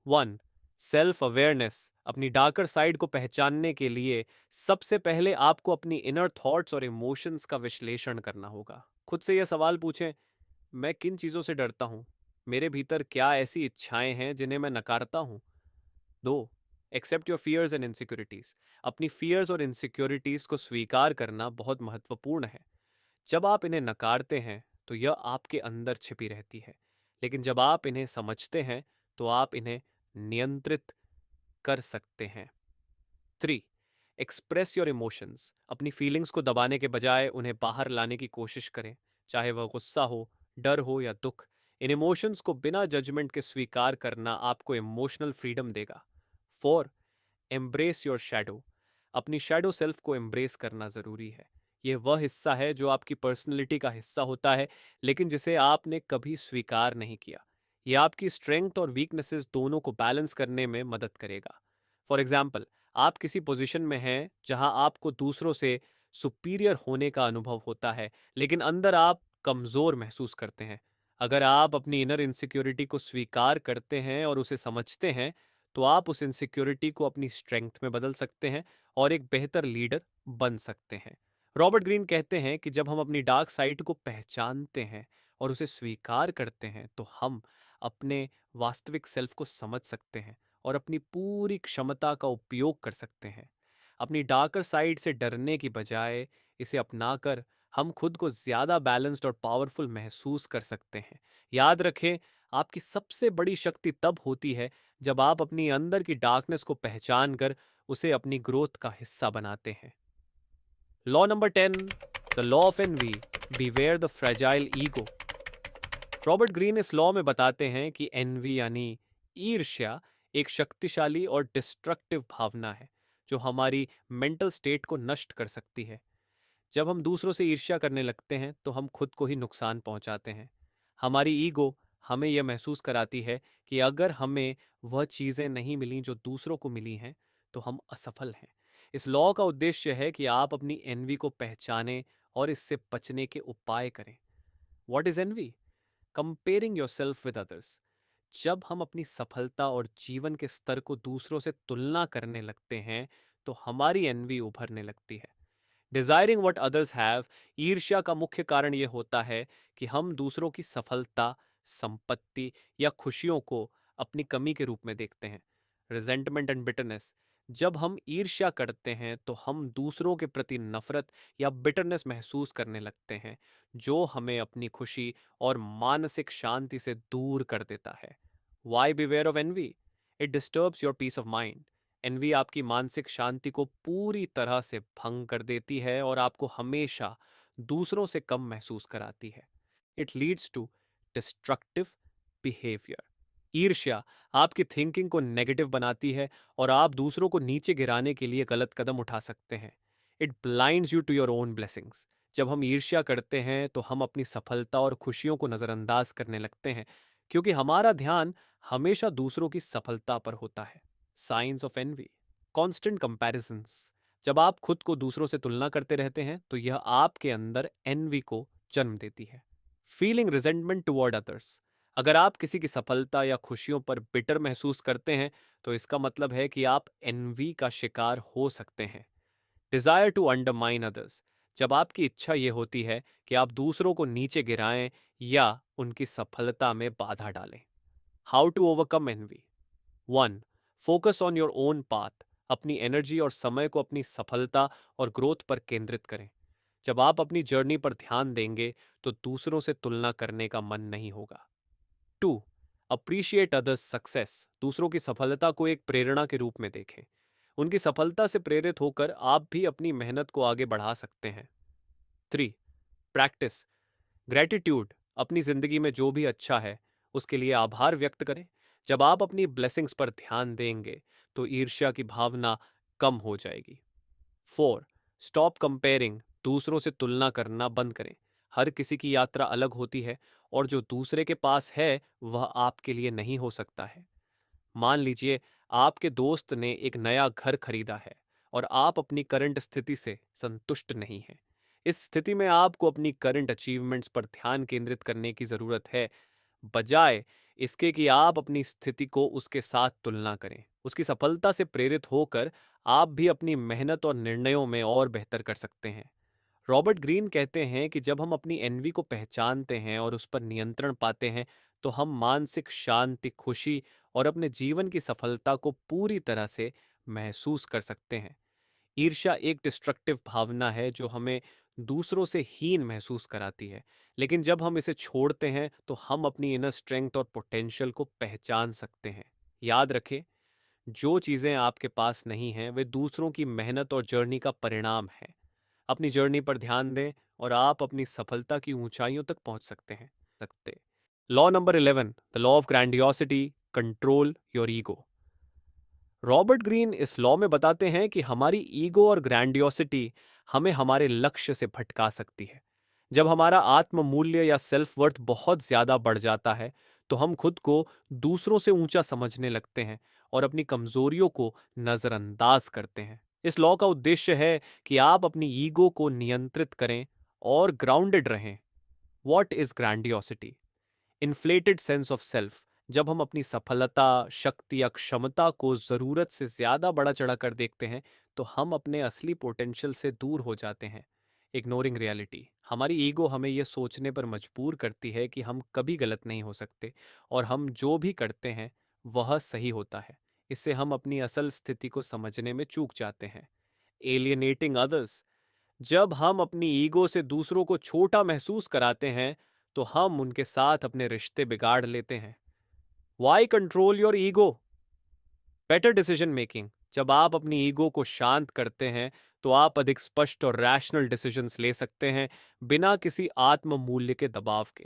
One, self awareness. अपनी डार्कर साइड को पहचानने के लिए सबसे पहले आपको अपनी इनर थॉट्स और इमोशंस का विश्लेषण करना होगा। खुद से यह सवाल पूछें, मैं किन चीज़ों से डरता हूँ? मेरे भीतर क्या ऐसी इच्छाएं हैं जिन्हें मैं नकारता हूँ? दो, accept your fears and insecurities. अपनी फियर्स और इनसिक्योरिटीज को स्वीकार करना बहुत महत्वपूर्ण है। जब आप इन्हें नकारते हैं तो यह आपके अंदर छिपी रहती है, लेकिन जब आप इन्हें समझते हैं तो आप इन्हें नियंत्रित कर सकते हैं। Three, express your emotions. अपनी फीलिंग्स को दबाने के बजाय उन्हें बाहर लाने की कोशिश करें, चाहे वह गुस्सा हो, डर हो या दुख। इन इमोशंस को बिना जजमेंट के स्वीकार करना आपको इमोशनल फ्रीडम देगा। Four, embrace your shadow. अपनी शैडो सेल्फ को एम्ब्रेस करना ज़रूरी है। यह वह हिस्सा है जो आपकी पर्सनैलिटी का हिस्सा होता है, लेकिन जिसे आपने कभी स्वीकार नहीं किया। यह आपकी स्ट्रेंथ और वीकनेसेस दोनों को बैलेंस करने में मदद करेगा। फॉर एग्जाम्पल, आप किसी पोजीशन में हैं जहां आपको दूसरों से सुपीरियर होने का अनुभव होता है, लेकिन अंदर आप कमज़ोर महसूस करते हैं। अगर आप अपनी इनर इनसिक्योरिटी को स्वीकार करते हैं और उसे समझते हैं तो आप उस इनसिक्योरिटी को अपनी स्ट्रेंथ में बदल सकते हैं और एक बेहतर लीडर बन सकते हैं। रॉबर्ट ग्रीन कहते हैं कि जब हम अपनी डार्क साइड को पहचानते हैं और उसे स्वीकार करते हैं तो हम अपने वास्तविक सेल्फ को समझ सकते हैं और अपनी पूरी क्षमता का उपयोग कर सकते हैं। अपनी डार्कर साइड से डरने की बजाय इसे अपनाकर हम खुद को ज्यादा बैलेंस्ड और पावरफुल महसूस कर सकते हैं। याद रखें, आपकी सबसे बड़ी शक्ति तब होती है जब आप अपनी अंदर की डार्कनेस को पहचान कर उसे अपनी ग्रोथ का हिस्सा बनाते हैं। Law number 10, the law of envy, beware the fragile ego. Robert Greene इस लॉ में बताते हैं कि एनवी यानी ईर्ष्या एक शक्तिशाली और डिस्ट्रक्टिव भावना है जो हमारी मेंटल स्टेट को नष्ट कर सकती है। जब हम दूसरों से ईर्ष्या करने लगते हैं तो हम खुद को ही नुकसान पहुंचाते हैं। हमारी ईगो हमें यह महसूस कराती है कि अगर हमें वह चीज़ें नहीं मिली जो दूसरों को मिली हैं तो हम असफल हैं। इस लॉ का उद्देश्य है कि आप अपनी एनवी को पहचानें और इससे बचने के उपाय करें। What is envy? Comparing yourself with others. जब हम अपनी सफलता और जीवन के स्तर को दूसरों से तुलना करने लगते हैं तो हमारी एनवी उभरने लगती है। डिजायरिंग व्हाट अदर्स हैव, ईर्ष्या का मुख्य कारण यह होता है कि हम दूसरों की सफलता संपत्ति या खुशियों को अपनी कमी के रूप में देखते हैं। रिजेंटमेंट एंड बिटरनेस, जब हम ईर्ष्या करते हैं तो हम दूसरों के प्रति नफरत या बिटरनेस महसूस करने लगते हैं, जो हमें अपनी खुशी और मानसिक शांति से दूर कर देता है। Why beware of envy? It disturbs your peace of mind. Envy आपकी मानसिक शांति को पूरी तरह से भंग कर देती है और आपको हमेशा दूसरों से कम महसूस कराती है। It leads to destructive behaviour. ईर्ष्या आपकी थिंकिंग को नेगेटिव बनाती है और आप दूसरों को नीचे गिराने के लिए गलत कदम उठा सकते हैं। It blinds you to your own blessings. जब हम ईर्ष्या करते हैं तो हम अपनी सफलता और खुशियों को नजरअंदाज करने लगते हैं, क्योंकि हमारा ध्यान हमेशा दूसरों की सफलता पर होता है। Science of envy, constant comparisons. जब आप खुद को दूसरों से तुलना करते रहते हैं तो यह आपके अंदर एनवी को जन्म देती है। फीलिंग रिजेंटमेंट टुवर्ड अदर्स, अगर आप किसी की सफलता या खुशियों पर बिटर महसूस करते हैं तो इसका मतलब है कि आप एनवी का शिकार हो सकते हैं। डिजायर टू अंडरमाइन अदर्स, जब आपकी इच्छा यह होती है कि आप दूसरों को नीचे गिराएं या उनकी सफलता में बाधा डालें। How to overcome envy? 1. Focus on your own path. अपनी एनर्जी और समय को अपनी सफलता और ग्रोथ पर केंद्रित करें। जब आप अपनी जर्नी पर ध्यान देंगे तो दूसरों से तुलना करने का मन नहीं होगा। 2. Appreciate others success. दूसरों की सफलता को एक प्रेरणा के रूप में देखें। उनकी सफलता से प्रेरित होकर आप भी अपनी मेहनत को आगे बढ़ा सकते हैं। 3. Practice gratitude. अपनी जिंदगी में जो भी अच्छा है उसके लिए आभार व्यक्त करें। जब आप अपनी ब्लेसिंग्स पर ध्यान देंगे तो ईर्ष्या की भावना कम हो जाएगी। 4. Stop comparing. दूसरों से तुलना करना बंद करें। हर किसी की यात्रा अलग होती है और जो दूसरे के पास है वह आपके लिए नहीं हो सकता है। मान लीजिए आपके दोस्त ने एक नया घर खरीदा है और आप अपनी करंट स्थिति से संतुष्ट नहीं हैं। इस स्थिति में आपको अपनी करंट अचीवमेंट्स पर ध्यान केंद्रित करने की जरूरत है, बजाय इसके कि आप अपनी स्थिति को उसके साथ तुलना करें। उसकी सफलता से प्रेरित होकर आप भी अपनी मेहनत और निर्णयों में और बेहतर कर सकते हैं। रॉबर्ट ग्रीन कहते हैं कि जब हम अपनी एनवी को पहचानते हैं और उस पर नियंत्रण पाते हैं तो हम मानसिक शांति, खुशी और अपने जीवन की सफलता को पूरी तरह से महसूस कर सकते हैं। ईर्ष्या एक डिस्ट्रक्टिव भावना है जो हमें दूसरों से हीन महसूस कराती है, लेकिन जब हम इसे छोड़ते हैं तो हम अपनी इनर स्ट्रेंथ और पोटेंशियल को पहचान सकते हैं। याद रखें, जो चीजें आपके पास नहीं हैं वे दूसरों की मेहनत और जर्नी का परिणाम है। अपनी जर्नी पर ध्यान दें और आप अपनी सफलता की ऊंचाइयों तक पहुंच सकते। Law number 11, the law of grandiosity, control your ego. Robert Greene इस लॉ में बताते हैं कि हमारी ईगो और ग्रैंडियोसिटी हमें हमारे लक्ष्य से भटका सकती है। जब हमारा आत्म मूल्य या सेल्फ वर्थ बहुत ज्यादा बढ़ जाता है तो हम खुद को दूसरों से ऊंचा समझने लगते हैं और अपनी कमजोरियों को नजरअंदाज करते हैं। इस लॉ का उद्देश्य है कि आप अपनी ईगो को नियंत्रित करें और ग्राउंडेड रहें। What is grandiosity? Inflated sense of self. जब हम अपनी सफलता, शक्ति या क्षमता को जरूरत से ज्यादा बड़ा चढ़ा कर देखते हैं तो हम अपने असली पोटेंशियल से दूर हो जाते हैं। इग्नोरिंग रियलिटी, हमारी ईगो हमें यह सोचने पर मजबूर करती है कि हम कभी गलत नहीं हो सकते और हम जो भी करते हैं वह सही होता है। इससे हम अपनी असल स्थिति को समझने में चूक जाते हैं। एलियनेटिंग अदर्स, जब हम अपनी ईगो से दूसरों को छोटा महसूस कराते हैं तो हम उनके साथ अपने रिश्ते बिगाड़ लेते हैं। Why control your ego? Better decision making, जब आप अपनी ईगो को शांत करते हैं तो आप अधिक स्पष्ट और रैशनल डिसीजंस ले सकते हैं, बिना किसी आत्म मूल्य के दबाव के।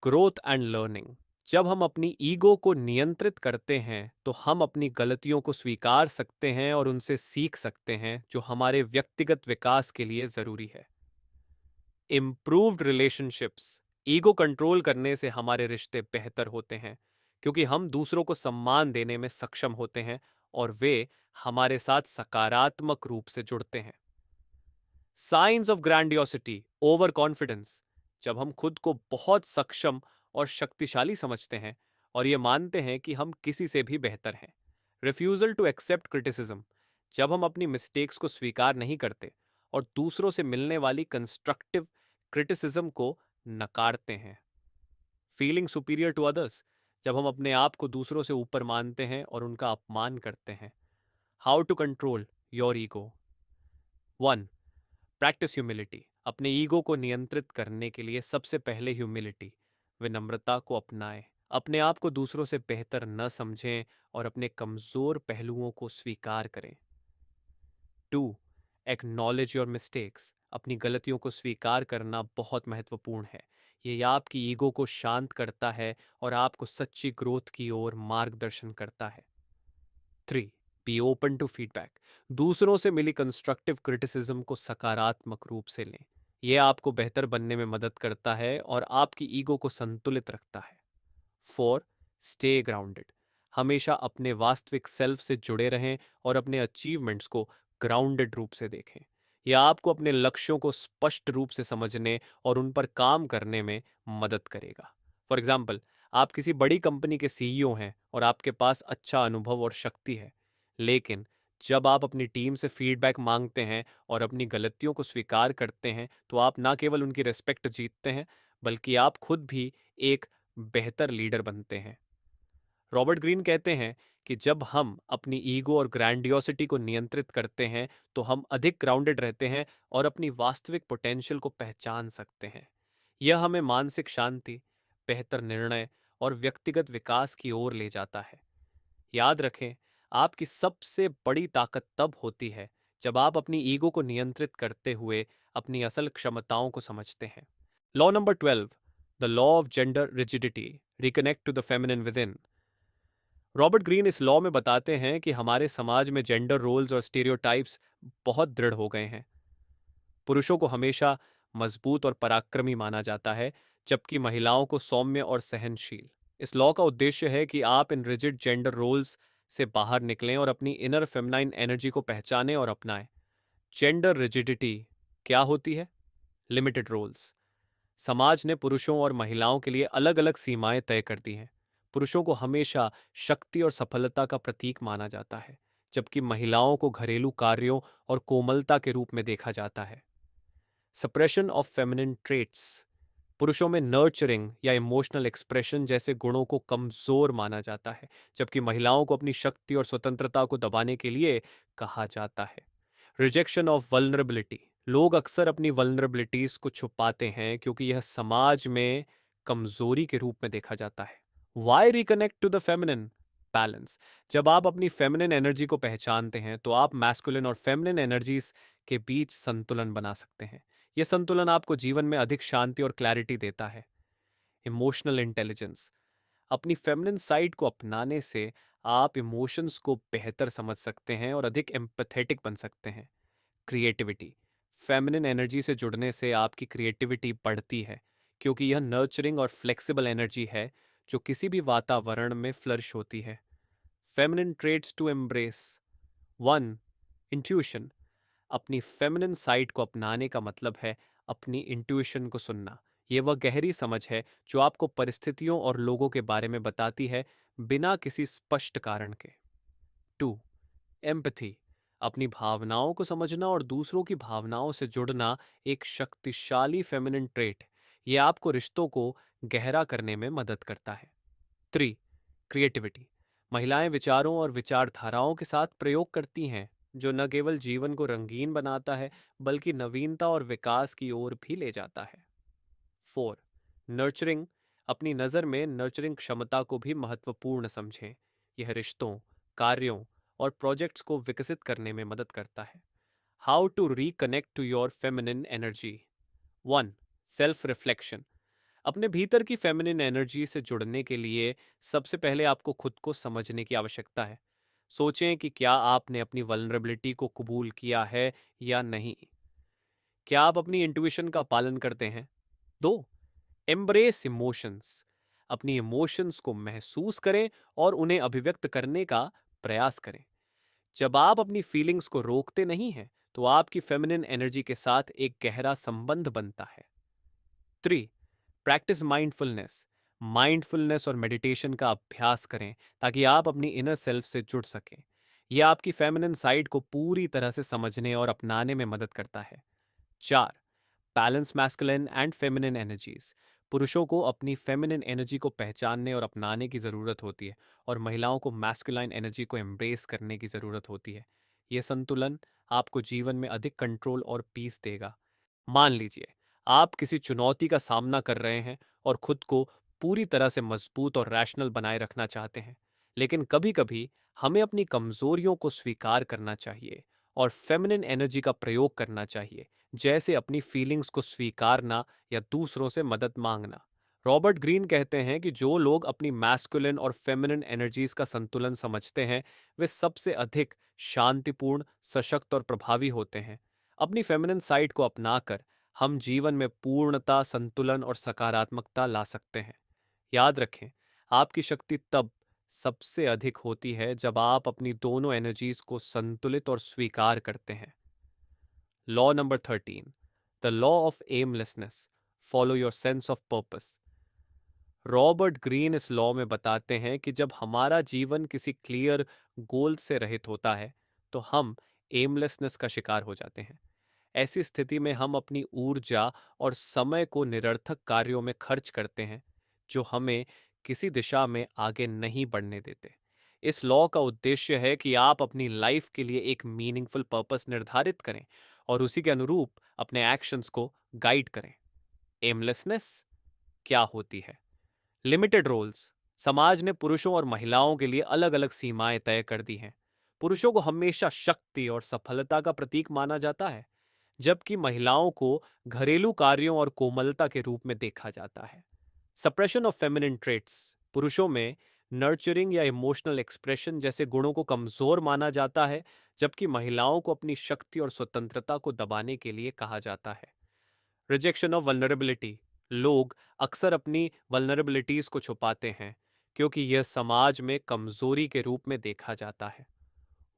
ग्रोथ एंड लर्निंग, जब हम अपनी ईगो को नियंत्रित करते हैं तो हम अपनी गलतियों को स्वीकार सकते हैं और उनसे सीख सकते हैं, जो हमारे व्यक्तिगत विकास के लिए जरूरी है। इम्प्रूव्ड रिलेशनशिप्स, ईगो कंट्रोल करने से हमारे रिश्ते बेहतर होते हैं क्योंकि हम दूसरों को सम्मान देने में सक्षम होते हैं और वे हमारे साथ सकारात्मक रूप से जुड़ते हैं। Science of grandiosity, over confidence, जब हम खुद को बहुत सक्षम और शक्तिशाली समझते हैं और ये मानते हैं कि हम किसी से भी बेहतर हैं। रिफ्यूजल टू एक्सेप्ट क्रिटिसिज्म, जब हम अपनी मिस्टेक्स को स्वीकार नहीं करते और दूसरों से मिलने वाली कंस्ट्रक्टिव क्रिटिसिज्म को नकारते हैं। फीलिंग सुपीरियर टू अदर्स, जब हम अपने आप को दूसरों से ऊपर मानते हैं और उनका अपमान करते हैं। How to control your ego. 1. Practice humility. अपने ईगो को नियंत्रित करने के लिए सबसे पहले ह्यूमिलिटी, विनम्रता को अपनाएं। अपने आप को दूसरों से बेहतर न समझें और अपने कमजोर पहलुओं को स्वीकार करें। 2. Acknowledge your mistakes. अपनी गलतियों को स्वीकार करना बहुत महत्वपूर्ण है। ये आपकी ईगो को शांत करता है और आपको सच्ची ग्रोथ की ओर मार्गदर्शन करता है। 3. Be open to feedback. दूसरों से मिली कंस्ट्रक्टिव क्रिटिसिज्म को सकारात्मक रूप से लें। यह आपको बेहतर बनने में मदद करता है और आपकी ईगो को संतुलित रखता है। 4. Stay grounded. हमेशा अपने वास्तविक सेल्फ से जुड़े रहें और अपने अचीवमेंट्स को ग्राउंडेड रूप से देखें। यह आपको अपने लक्ष्यों को स्पष्ट रूप से समझने और उन पर काम करने में मदद करेगा। फॉर एग्जाम्पल, आप किसी बड़ी कंपनी के सीईओ हैं और आपके पास अच्छा अनुभव और शक्ति है, लेकिन जब आप अपनी टीम से फीडबैक मांगते हैं और अपनी गलतियों को स्वीकार करते हैं, तो आप ना केवल उनकी रिस्पेक्ट जीतते हैं, बल्कि आप खुद भी एक बेहतर लीडर बनते हैं। रॉबर्ट ग्रीन कहते हैं कि जब हम अपनी ईगो और ग्रैंडियोसिटी को नियंत्रित करते हैं, तो हम अधिक ग्राउंडेड रहते हैं और अपनी वास्तविक पोटेंशियल को पहचान सकते हैं। यह हमें मानसिक शांति, बेहतर निर्णय और व्यक्तिगत विकास की ओर ले जाता है। याद रखें, आपकी सबसे बड़ी ताकत तब होती है जब आप अपनी ईगो को नियंत्रित करते हुए अपनी असल क्षमताओं को समझते हैं। Law number 12, the law of gender rigidity, reconnect to the feminine within. Robert Greene इस लॉ में बताते हैं कि हमारे समाज में जेंडर रोल्स और स्टीरियोटाइप्स बहुत दृढ़ हो गए हैं। पुरुषों को हमेशा मजबूत और पराक्रमी माना जाता है, जबकि महिलाओं को सौम्य और सहनशील। इस लॉ का उद्देश्य है कि आप इन रिजिड जेंडर रोल्स से बाहर निकलें और अपनी इनर फेमिनाइन एनर्जी को पहचानें और अपनाएं। जेंडर रिजिडिटी क्या होती है? Limited roles. समाज ने पुरुषों और महिलाओं के लिए अलग अलग सीमाएं तय कर दी हैं। पुरुषों को हमेशा शक्ति और सफलता का प्रतीक माना जाता है, जबकि महिलाओं को घरेलू कार्यों और कोमलता के रूप में देखा जाता है। Suppression of feminine traits. पुरुषों में नर्चरिंग या इमोशनल एक्सप्रेशन जैसे गुणों को कमजोर माना जाता है, जबकि महिलाओं को अपनी शक्ति और स्वतंत्रता को दबाने के लिए कहा जाता है। Rejection of vulnerability. लोग अक्सर अपनी वल्नरेबिलिटीज को छुपाते हैं क्योंकि यह समाज में कमजोरी के रूप में देखा जाता है। Why reconnect to the feminine? Balance. जब आप अपनी फेमिनिन एनर्जी को पहचानते हैं, तो आप मैस्कुलिन और फेमिनिन एनर्जीज के बीच संतुलन बना सकते हैं। यह संतुलन आपको जीवन में अधिक शांति और क्लैरिटी देता है। Emotional intelligence. अपनी फेमिनिन साइड को अपनाने से आप इमोशंस को बेहतर समझ सकते हैं और अधिक एम्पैथेटिक बन सकते हैं। क्रिएटिविटी। फेमिनिन एनर्जी से जुड़ने से आपकी क्रिएटिविटी बढ़ती है, क्योंकि यह नर्चरिंग और फ्लेक्सिबल एनर्जी है जो किसी भी वातावरण में फ्लरिश होती है। Feminine traits to embrace. 1. Intuition. अपनी फेमिनिन साइड को अपनाने का मतलब है अपनी इंट्यूशन को सुनना। यह वह गहरी समझ है जो आपको परिस्थितियों और लोगों के बारे में बताती है, बिना किसी स्पष्ट कारण के। 2. एम्पैथी। अपनी भावनाओं को समझना और दूसरों की भावनाओं से जुड़ना एक शक्तिशाली फेमिनिन ट्रेट है। यह आपको रिश्तों को गहरा करने में मदद करता है। 3. क्रिएटिविटी। महिलाएं विचारों और विचारधाराओं के साथ प्रयोग करती हैं, जो न केवल जीवन को रंगीन बनाता है, बल्कि नवीनता और विकास की ओर भी ले जाता है। 4. नर्चरिंग। अपनी नज़र में नर्चरिंग क्षमता को भी महत्वपूर्ण समझें। यह रिश्तों, कार्यों और प्रोजेक्ट्स को विकसित करने में मदद करता है। How to reconnect to your feminine energy. 1. Self reflection. अपने भीतर की फेमिनिन एनर्जी से जुड़ने के लिए सबसे पहले आपको खुद को समझने की आवश्यकता है। सोचें कि क्या आपने अपनी वल्नरेबिलिटी को कबूल किया है या नहीं। क्या आप अपनी इंट्यूशन का पालन करते हैं? 2. Embrace emotions. अपनी इमोशंस को महसूस करें और उन्हें अभिव्यक्त करने का प्रयास करें। जब आप अपनी फीलिंग्स को रोकते नहीं हैं, तो आपकी फेमिनिन एनर्जी के साथ एक गहरा संबंध बनता है। 3. Practice mindfulness. माइंडफुलनेस और मेडिटेशन का अभ्यास करें ताकि आप अपनी इनर सेल्फ से जुड़ सकें। यह आपकी फेमिनिन साइड को पूरी तरह से समझने और अपनाने में मदद करता है। 4. Balance masculine and feminine energies. पुरुषों को अपनी फेमिनिन एनर्जी को पहचानने और अपनाने की ज़रूरत होती है, और महिलाओं को मैस्कुलाइन एनर्जी को एम्ब्रेस करने की ज़रूरत होती है। यह संतुलन आपको जीवन में अधिक कंट्रोल और पीस देगा। मान लीजिए आप किसी चुनौती का सामना कर रहे हैं और खुद को पूरी तरह से मजबूत और रैशनल बनाए रखना चाहते हैं, लेकिन कभी कभी हमें अपनी कमजोरियों को स्वीकार करना चाहिए और फेमिनिन एनर्जी का प्रयोग करना चाहिए, जैसे अपनी फीलिंग्स को स्वीकारना या दूसरों से मदद मांगना। रॉबर्ट ग्रीन कहते हैं कि जो लोग अपनी मैस्कुलिन और फेमिनिन एनर्जीज का संतुलन समझते हैं, वे सबसे अधिक शांतिपूर्ण, सशक्त और प्रभावी होते हैं। अपनी फेमिनिन साइड को अपनाकर हम जीवन में पूर्णता, संतुलन और सकारात्मकता ला सकते हैं। याद रखें, आपकी शक्ति तब सबसे अधिक होती है जब आप अपनी दोनों एनर्जीज को संतुलित और स्वीकार करते हैं। Law number 13, the law of aimlessness, follow your sense of purpose. Robert Greene इस लॉ में बताते हैं कि जब हमारा जीवन किसी क्लियर गोल से रहित होता है, तो हम एमलेसनेस का शिकार हो जाते हैं। ऐसी स्थिति में हम अपनी ऊर्जा और समय को निरर्थक कार्यों में खर्च करते हैं, जो हमें किसी दिशा में आगे नहीं बढ़ने देते। इस लॉ का उद्देश्य है कि आप अपनी लाइफ के लिए एक मीनिंगफुल पर्पस निर्धारित करें और उसी के अनुरूप अपने एक्शंस को गाइड करें। एमलेसनेस क्या होती है? Limited roles. समाज ने पुरुषों और महिलाओं के लिए अलग अलग सीमाएं तय कर दी हैं। पुरुषों को हमेशा शक्ति और सफलता का प्रतीक माना जाता है, जबकि महिलाओं को घरेलू कार्यों और कोमलता के रूप में देखा जाता है। Suppression of feminine traits. पुरुषों में नर्चरिंग या इमोशनल एक्सप्रेशन जैसे गुणों को कमजोर माना जाता है, जबकि महिलाओं को अपनी शक्ति और स्वतंत्रता को दबाने के लिए कहा जाता है। Rejection of vulnerability. लोग अक्सर अपनी वल्नरेबिलिटीज को छुपाते हैं, क्योंकि यह समाज में कमजोरी के रूप में देखा जाता है।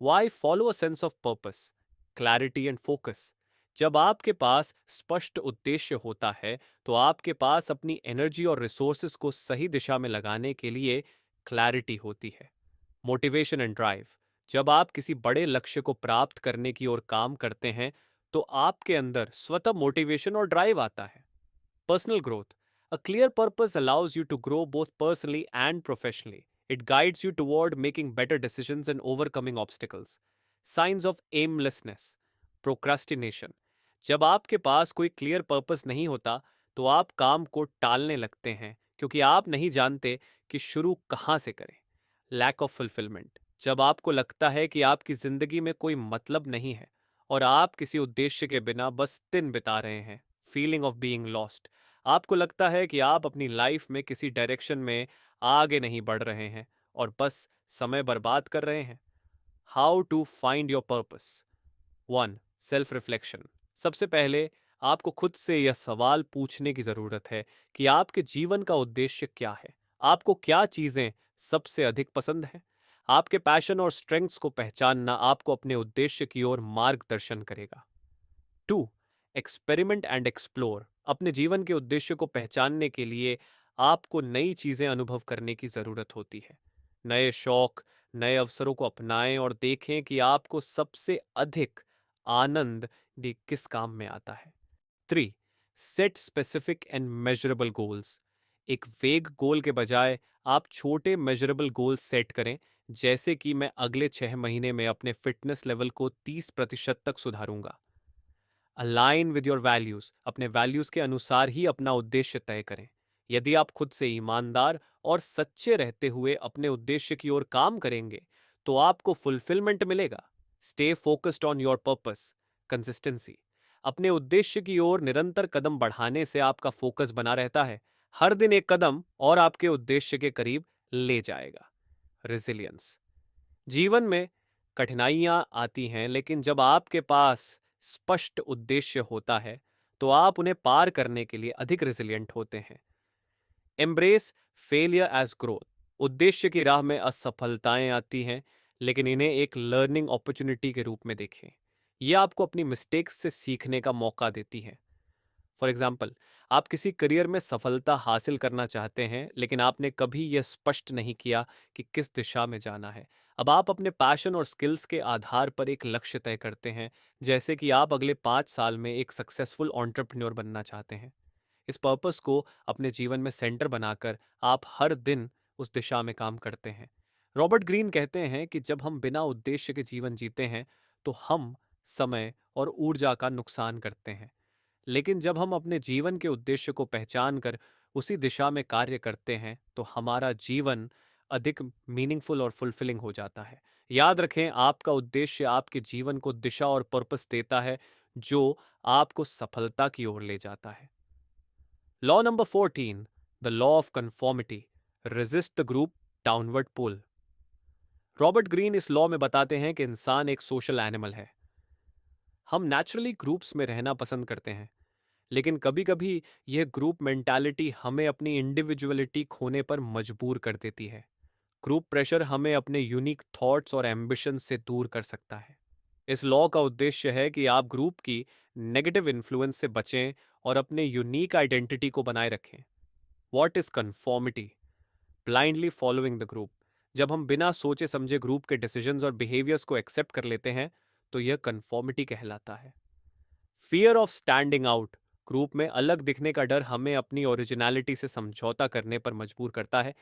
Why follow a sense of purpose, clarity and focus. जब आपके पास स्पष्ट उद्देश्य होता है, तो आपके पास अपनी एनर्जी और रिसोर्सेज को सही दिशा में लगाने के लिए क्लैरिटी होती है। Motivation and drive. जब आप किसी बड़े लक्ष्य को प्राप्त करने की ओर काम करते हैं, तो आपके अंदर स्वतः मोटिवेशन और ड्राइव आता है। Personal growth. A clear purpose allows you to grow both personally and professionally. It guides you toward making better decisions and overcoming obstacles. Signs of aimlessness. Procrastination. जब आपके पास कोई क्लियर पर्पस नहीं होता, तो आप काम को टालने लगते हैं, क्योंकि आप नहीं जानते कि शुरू कहाँ से करें। Lack of fulfilment. जब आपको लगता है कि आपकी जिंदगी में कोई मतलब नहीं है और आप किसी उद्देश्य के बिना बस दिन बिता रहे हैं। Feeling of being lost. आपको लगता है कि आप अपनी लाइफ में किसी डायरेक्शन में आगे नहीं बढ़ रहे हैं और बस समय बर्बाद कर रहे हैं। How to find your purpose. 1. Self reflection. सबसे पहले आपको खुद से यह सवाल पूछने की जरूरत है कि आपके जीवन का उद्देश्य क्या है। आपको क्या चीजें सबसे अधिक पसंद हैं? आपके पैशन और स्ट्रेंथ्स को पहचानना आपको अपने उद्देश्य की ओर मार्गदर्शन करेगा। 2. Experiment and explore. अपने जीवन के उद्देश्य को पहचानने के लिए आपको नई चीजें अनुभव करने की जरूरत होती है। नए शौक, नए अवसरों को अपनाएं और देखें कि आपको सबसे अधिक आनंद किस काम में आता है। 3. Set specific and measurable goals. एक वेग गोल के बजाय आप छोटे मेजरेबल गोल्स सेट करें, जैसे कि मैं अगले 6 महीने में अपने फिटनेस लेवल को 30% तक सुधारूंगा। Align with your values. अपने वैल्यूज के अनुसार ही अपना उद्देश्य तय करें। यदि आप खुद से ईमानदार और सच्चे रहते हुए अपने उद्देश्य की ओर काम करेंगे, तो आपको फुलफिलमेंट मिलेगा। Stay focused on your purpose. Consistency. अपने उद्देश्य की ओर निरंतर कदम बढ़ाने से आपका फोकस बना रहता है। हर दिन एक कदम और आपके उद्देश्य के करीब ले जाएगा। रेजिलियंस। जीवन में कठिनाइयां आती हैं, लेकिन जब आपके पास स्पष्ट उद्देश्य होता है, तो आप उन्हें पार करने के लिए अधिक रेजिलिएंट होते हैं। Embrace failure as growth. उद्देश्य की राह में असफलताएं आती हैं, लेकिन इन्हें एक लर्निंग अपॉर्चुनिटी के रूप में देखें। यह आपको अपनी मिस्टेक्स से सीखने का मौका देती है। फॉर एग्जाम्पल, आप किसी करियर में सफलता हासिल करना चाहते हैं, लेकिन आपने कभी यह स्पष्ट नहीं किया कि किस दिशा में जाना है। अब आप अपने पैशन और स्किल्स के आधार पर एक लक्ष्य तय करते हैं, जैसे कि आप अगले 5 साल में एक सक्सेसफुल एंटरप्रेन्योर बनना चाहते हैं। इस पर्पस को अपने जीवन में सेंटर बनाकर आप हर दिन उस दिशा में काम करते हैं। रॉबर्ट ग्रीन कहते हैं कि जब हम बिना उद्देश्य के जीवन जीते हैं तो हम समय और ऊर्जा का नुकसान करते हैं, लेकिन जब हम अपने जीवन के उद्देश्य को पहचान कर उसी दिशा में कार्य करते हैं तो हमारा जीवन अधिक मीनिंगफुल और फुलफिलिंग हो जाता है। याद रखें, आपका उद्देश्य आपके जीवन को दिशा और पर्पस देता है, जो आपको सफलता की ओर ले जाता है। Law number 14, the law of conformity, resist the group downward pull. Robert Greene इस लॉ में बताते हैं कि इंसान एक सोशल एनिमल है। हम नेचुरली ग्रुप्स में रहना पसंद करते हैं, लेकिन कभी कभी यह ग्रुप मेंटालिटी हमें अपनी इंडिविजुअलिटी खोने पर मजबूर कर देती है। ग्रुप प्रेशर हमें अपने यूनिक थॉट्स और एम्बिशन से दूर कर सकता है। इस लॉ का उद्देश्य है कि आप ग्रुप की नेगेटिव इन्फ्लुएंस से बचें और अपने यूनिक आइडेंटिटी को बनाए रखें। What is conformity? Blindly following the group. जब हम बिना सोचे समझे ग्रुप के डिसीजंस और बिहेवियर्स को एक्सेप्ट कर लेते हैं तो यह कन्फॉर्मिटी कहलाता है। Fear of standing out, group में अलग दिखने का डर हमें अपनी ओरिजिनलिटी से समझौता करने पर मजबूर करता है।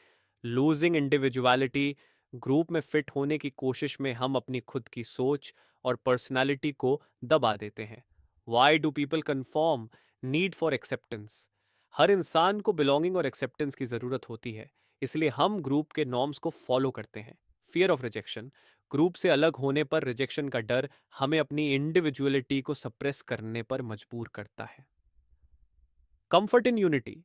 लूजिंग इंडिविजुअलिटी, ग्रुप में फिट होने की कोशिश में हम अपनी खुद की सोच और पर्सनालिटी को दबा देते हैं। Why do people conform? Need for acceptance. हर इंसान को बिलोंगिंग और एक्सेप्टेंस की जरूरत होती है, इसलिए हम ग्रुप के नॉर्म्स को फॉलो करते हैं। फियर ऑफ रिजेक्शन, ग्रुप से अलग होने पर रिजेक्शन का डर हमें अपनी इंडिविजुअलिटी को सप्रेस करने पर मजबूर करता है। Comfort in unity,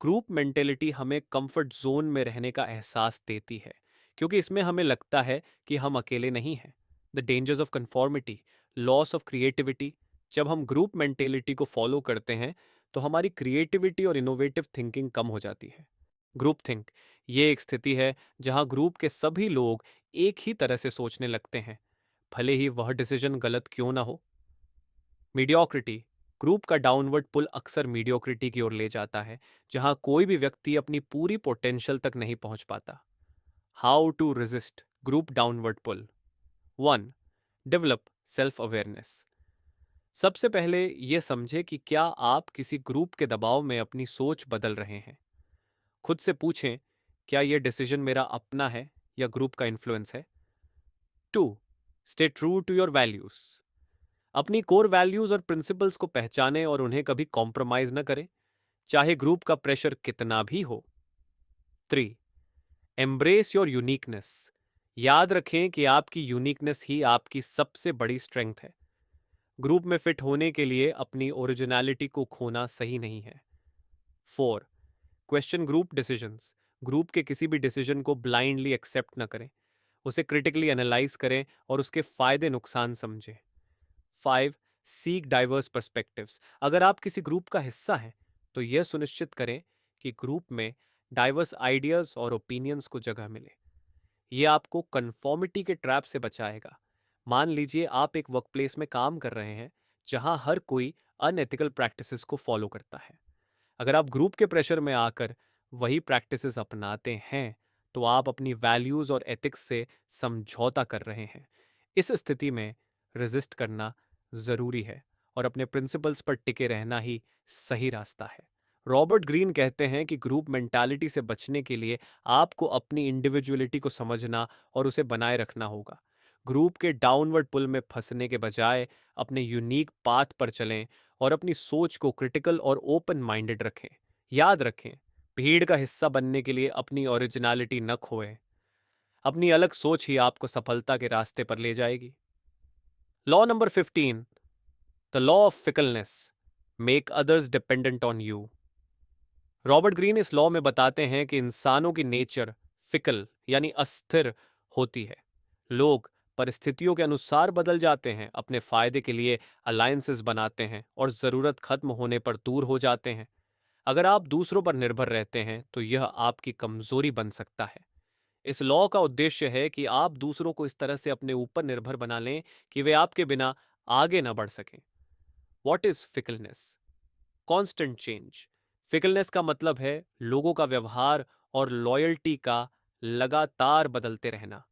group mentality हमें कंफर्ट जोन में रहने का एहसास देती है, क्योंकि इसमें हमें लगता है कि हम अकेले नहीं हैं। The dangers of conformity, loss of creativity. जब हम ग्रुप मेंटेलिटी को फॉलो करते हैं तो हमारी क्रिएटिविटी और इनोवेटिव थिंकिंग कम हो जाती है। ग्रुप थिंक, ये एक स्थिति है जहां ग्रुप के सभी लोग एक ही तरह से सोचने लगते हैं, भले ही वह डिसीजन गलत क्यों ना हो। मीडियोक्रिटी, ग्रुप का डाउनवर्ड पुल अक्सर मीडियोक्रिटी की ओर ले जाता है, जहां कोई भी व्यक्ति अपनी पूरी पोटेंशियल तक नहीं पहुंच पाता। How to resist group downward pull? 1. Develop self awareness. सबसे पहले यह समझे कि क्या आप किसी ग्रुप के दबाव में अपनी सोच बदल रहे हैं। खुद से पूछें, क्या यह डिसीजन मेरा अपना है या ग्रुप का इन्फ्लुएंस है। 2. Stay true to your values. अपनी कोर वैल्यूज और प्रिंसिपल्स को पहचानें और उन्हें कभी कॉम्प्रोमाइज न करें, चाहे ग्रुप का प्रेशर कितना भी हो। 3. Embrace your uniqueness. याद रखें कि आपकी यूनिकनेस ही आपकी सबसे बड़ी स्ट्रेंथ है। ग्रुप में फिट होने के लिए अपनी ओरिजिनलिटी को खोना सही नहीं है। 4. Question group decisions. ग्रुप के किसी भी डिसीजन को ब्लाइंडली एक्सेप्ट न करें, उसे क्रिटिकली एनालाइज करें और उसके फायदे नुकसान समझें। 5. Seek diverse perspectives. अगर आप किसी ग्रुप का हिस्सा हैं तो यह सुनिश्चित करें कि ग्रुप में डाइवर्स आइडियाज और ओपिनियंस को जगह मिले। यह आपको कन्फॉर्मिटी के ट्रैप से बचाएगा। मान लीजिए आप एक वर्कप्लेस में काम कर रहे हैं जहां हर कोई अनएथिकल प्रैक्टिसेस को फॉलो करता है। अगर आप ग्रुप के प्रेशर में आकर वही प्रैक्टिसेस अपनाते हैं तो आप अपनी वैल्यूज और एथिक्स से समझौता कर रहे हैं। इस स्थिति में रेजिस्ट करना जरूरी है और अपने प्रिंसिपल्स पर टिके रहना ही सही रास्ता है। रॉबर्ट ग्रीन कहते हैं कि ग्रुप मेंटालिटी से बचने के लिए आपको अपनी इंडिविजुअलिटी को समझना और उसे बनाए रखना होगा। ग्रुप के डाउनवर्ड पुल में फंसने के बजाय अपने यूनिक पाथ पर चलें और अपनी सोच को क्रिटिकल और ओपन माइंडेड रखें। याद रखें, भीड़ का हिस्सा बनने के लिए अपनी ओरिजिनलिटी न खोएं। अपनी अलग सोच ही आपको सफलता के रास्ते पर ले जाएगी। Law number 15, the law of fickleness, make others dependent on you. Robert Greene इस लॉ में बताते हैं कि इंसानों की नेचर फिकल यानी अस्थिर होती है। लोग परिस्थितियों के अनुसार बदल जाते हैं, अपने फायदे के लिए अलायंसेस बनाते हैं और जरूरत खत्म होने पर दूर हो जाते हैं। अगर आप दूसरों पर निर्भर रहते हैं तो यह आपकी कमजोरी बन सकता है। इस लॉ का उद्देश्य है कि आप दूसरों को इस तरह से अपने ऊपर निर्भर बना लें कि वे आपके बिना आगे ना बढ़ सकें। What is fickleness? Constant change. Fickleness का मतलब है लोगों का व्यवहार और लॉयल्टी का लगातार बदलते रहना।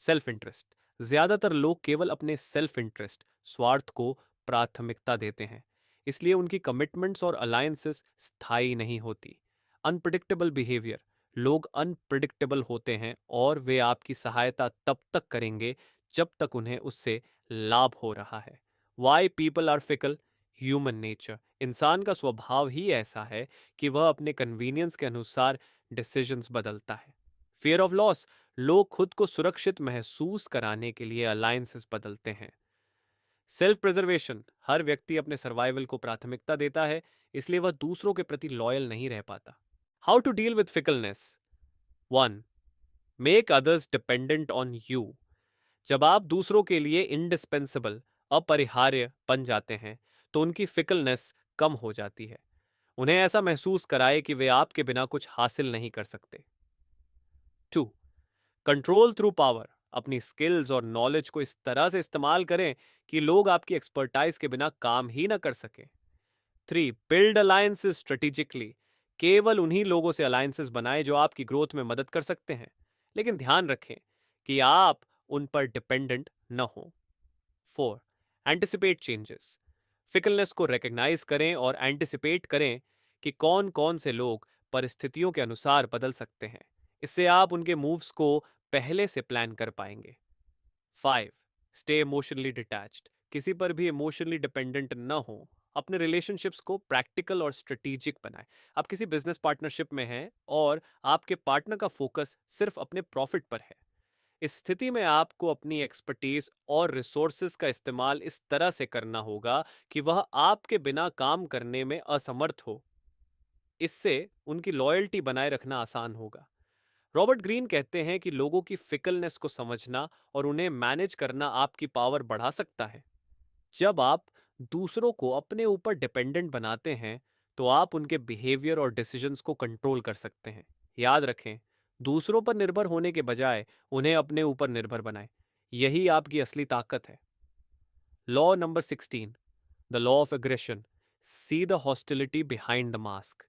सेल्फ इंटरेस्ट, ज्यादातर लोग केवल अपने सेल्फ इंटरेस्ट स्वार्थ को प्राथमिकता देते हैं। इसलिए उनकी कमिटमेंट्स और अलायंसेस स्थायी नहीं होती। अनप्रिडिक्टेबल बिहेवियर, लोग अनप्रिडिक्टेबल होते हैं और वे आपकी सहायता तब तक करेंगे जब तक उन्हें उससे लाभ हो रहा है। Why people are fickle, human nature, इंसान का स्वभाव ही ऐसा है कि वह अपने कन्वीनियंस के अनुसार डिसीजंस बदलता है। फियर ऑफ लॉस, लोग खुद को सुरक्षित महसूस कराने के लिए अलायंसेस बदलते हैं। सेल्फ प्रिजर्वेशन, हर व्यक्ति अपने सर्वाइवल को प्राथमिकता देता है, इसलिए वह दूसरों के प्रति लॉयल नहीं रह पाता। How to deal with fickleness. 1. Make others dependent on you, जब आप दूसरों के लिए इंडिस्पेंसिबल, अपरिहार्य बन जाते हैं तो उनकी फिकलनेस कम हो जाती है। उन्हें ऐसा महसूस कराए कि वे आपके बिना कुछ हासिल नहीं कर सकते। 2. कंट्रोल थ्रू पावर, अपनी स्किल्स और नॉलेज को इस तरह से इस्तेमाल करें कि लोग आपकी एक्सपर्टाइज के बिना काम ही ना कर सके। 3. बिल्ड अलायंसेस स्ट्रेटेजिकली, केवल उन्हीं लोगों से अलायंसेस बनाएं जो आपकी ग्रोथ में मदद कर सकते हैं, लेकिन ध्यान रखें कि आप उन पर डिपेंडेंट न हो। 4. एंटिसिपेट चेंजेस, फिकलनेस को रिकग्नाइज करें और एंटिसिपेट करें कि कौन कौन से लोग परिस्थितियों के अनुसार बदल सकते हैं। इससे आप उनके मूव्स को पहले से प्लान कर पाएंगे। 5. स्टे इमोशनली डिटैच्ड, किसी पर भी इमोशनली डिपेंडेंट न हो। अपने रिलेशनशिप्स को प्रैक्टिकल और स्ट्रेटेजिक बनाएं। आप किसी बिजनेस पार्टनरशिप में हैं और आपके पार्टनर का फोकस सिर्फ अपने प्रॉफिट पर है। इस स्थिति में आपको अपनी एक्सपर्टीज और रिसोर्सेज का इस्तेमाल इस तरह से करना होगा कि वह आपके बिना काम करने में असमर्थ हो। इससे उनकी लॉयल्टी बनाए रखना आसान होगा। रॉबर्ट ग्रीन कहते हैं कि लोगों की फिकलनेस को समझना और उन्हें मैनेज करना आपकी पावर बढ़ा सकता है। जब आप दूसरों को अपने ऊपर डिपेंडेंट बनाते हैं तो आप उनके बिहेवियर और डिसीजंस को कंट्रोल कर सकते हैं। याद रखें, दूसरों पर निर्भर होने के बजाय उन्हें अपने ऊपर निर्भर बनाएं। यही आपकी असली ताकत है। Law number 16, the law of aggression, see the hostility behind the mask.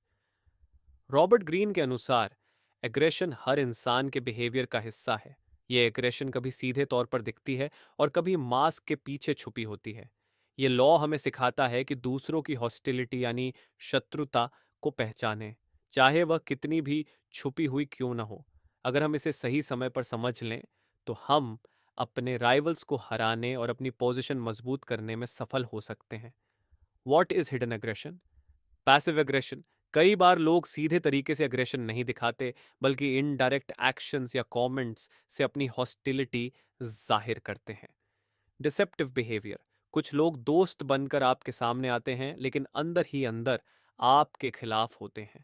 Robert Greene के अनुसार एग्रेशन हर इंसान के बिहेवियर का हिस्सा है। यह एग्रेशन कभी सीधे तौर पर दिखती है और कभी मास्क के पीछे छुपी होती है। यह लॉ हमें सिखाता है कि दूसरों की हॉस्टिलिटी यानी शत्रुता को पहचानें, चाहे वह कितनी भी छुपी हुई क्यों ना हो। अगर हम इसे सही समय पर समझ लें तो हम अपने राइवल्स को हराने और अपनी पोजीशन मजबूत करने में सफल हो सकते हैं। What is hidden aggression? Passive aggression, कई बार लोग सीधे तरीके से एग्रेशन नहीं दिखाते बल्कि इनडायरेक्ट एक्शंस या कमेंट्स से अपनी हॉस्टिलिटी जाहिर करते हैं। डिसेप्टिव बिहेवियर, कुछ लोग दोस्त बनकर आपके सामने आते हैं लेकिन अंदर ही अंदर आपके खिलाफ होते हैं।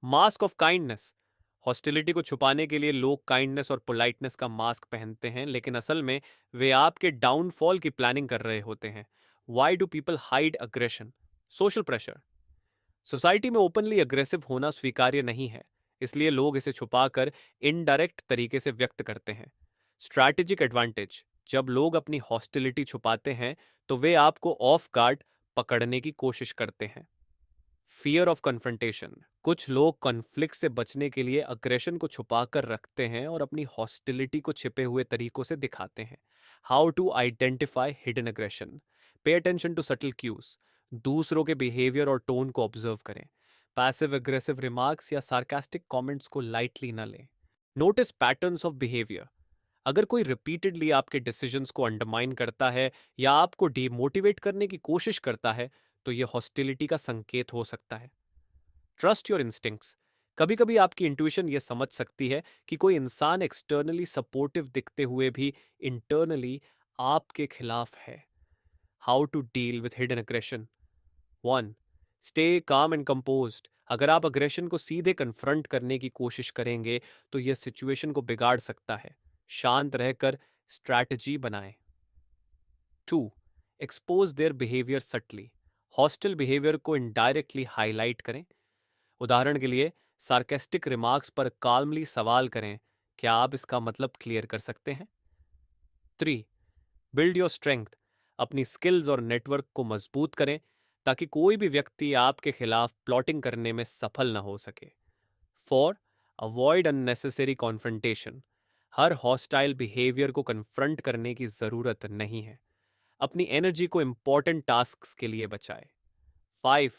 मास्क ऑफ काइंडनेस, हॉस्टिलिटी को छुपाने के लिए लोग काइंडनेस और पोलाइटनेस का मास्क पहनते हैं लेकिन असल में वे आपके डाउनफॉल की प्लानिंग कर रहे होते हैं। Why do people hide aggression? Social pressure, society में ओपनली अग्रेसिव होना स्वीकार्य नहीं है, इसलिए लोग इसे छुपाकर इनडायरेक्ट तरीके से व्यक्त करते हैं। स्ट्रैटेजिक एडवांटेज, जब लोग अपनी हॉस्टिलिटी छुपाते हैं तो वे आपको ऑफ गार्ड पकड़ने की कोशिश करते हैं। फियर ऑफ कन्फ्रंटेशन, कुछ लोग कॉन्फ्लिक्ट से बचने के लिए अग्रेशन को छुपाकर रखते हैं और अपनी हॉस्टिलिटी को छिपे हुए तरीकों से दिखाते हैं। How to identify hidden aggression? Pay attention to subtle cues, दूसरों के बिहेवियर और टोन को ऑब्जर्व करें। पैसिव एग्रेसिव रिमार्क्स या सार्कास्टिक कमेंट्स को लाइटली न लें। नोटिस पैटर्न्स ऑफ बिहेवियर, अगर कोई रिपीटेडली आपके डिसीजंस को अंडरमाइन करता है या आपको डीमोटिवेट करने की कोशिश करता है तो यह हॉस्टिलिटी का संकेत हो सकता है। ट्रस्ट योर इंस्टिंक्ट्स, कभी कभी आपकी इंट्यूशन यह समझ सकती है कि कोई इंसान एक्सटर्नली सपोर्टिव दिखते हुए भी इंटरनली आपके खिलाफ है। How to deal with hidden aggression? 1. Stay calm and composed, अगर आप अग्रेशन को सीधे कन्फ्रंट करने की कोशिश करेंगे तो यह सिचुएशन को बिगाड़ सकता है। शांत रहकर स्ट्रैटेजी बनाएं। 2. Expose their behaviour subtly, hostile behaviour को इनडायरेक्टली हाईलाइट करें। उदाहरण के लिए सार्केस्टिक रिमार्क्स पर काल्मली सवाल करें, क्या आप इसका मतलब क्लियर कर सकते हैं? 3. बिल्ड योर स्ट्रेंथ, अपनी स्किल्स और नेटवर्क को मजबूत करें ताकि कोई भी व्यक्ति आपके खिलाफ प्लॉटिंग करने में सफल न हो सके। 4. अवॉइड अननेसेसरी कॉन्फ्रंटेशन, हर हॉस्टाइल बिहेवियर को कन्फ्रंट करने की जरूरत नहीं है। अपनी एनर्जी को इंपॉर्टेंट टास्क्स के लिए बचाएं। 5.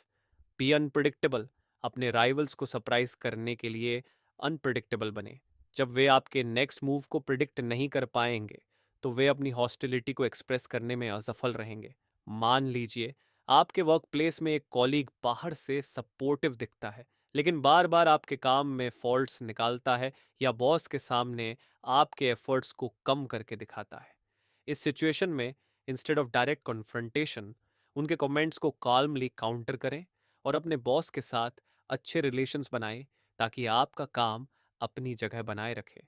बी अनप्रिडिक्टेबल, अपने राइवल्स को सरप्राइज करने के लिए अनप्रिडिक्टेबल बने। जब वे आपके नेक्स्ट मूव को प्रिडिक्ट नहीं कर पाएंगे तो वे अपनी हॉस्टिलिटी को एक्सप्रेस करने में असफल रहेंगे। मान लीजिए आपके वर्क प्लेस में एक कॉलीग बाहर से सपोर्टिव दिखता है लेकिन बार बार आपके काम में फॉल्ट्स निकालता है या बॉस के सामने आपके एफर्ट्स को कम करके दिखाता है। इस सिचुएशन में इंस्टेड ऑफ डायरेक्ट कॉन्फ्रंटेशन उनके कमेंट्स को काल्मली काउंटर करें और अपने बॉस के साथ अच्छे रिलेशंस बनाएं ताकि आपका काम अपनी जगह बनाए रखे।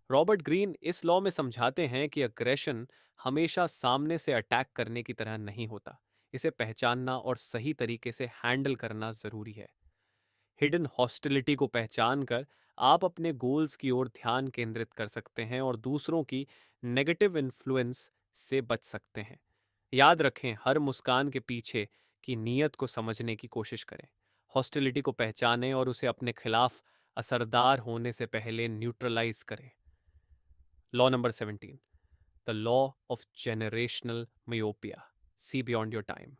रॉबर्ट ग्रीन इस लॉ में समझाते हैं कि अग्रेशन हमेशा सामने से अटैक करने की तरह नहीं होता। इसे पहचानना और सही तरीके से हैंडल करना जरूरी है। हिडन हॉस्टिलिटी को पहचान कर आप अपने गोल्स की ओर ध्यान केंद्रित कर सकते हैं और दूसरों की नेगेटिव इन्फ्लुएंस से बच सकते हैं। याद रखें, हर मुस्कान के पीछे की नीयत को समझने की कोशिश करें। हॉस्टिलिटी को पहचानें और उसे अपने खिलाफ असरदार होने से पहले न्यूट्रलाइज करें। Law number 17, the law of generational myopia, see beyond your time.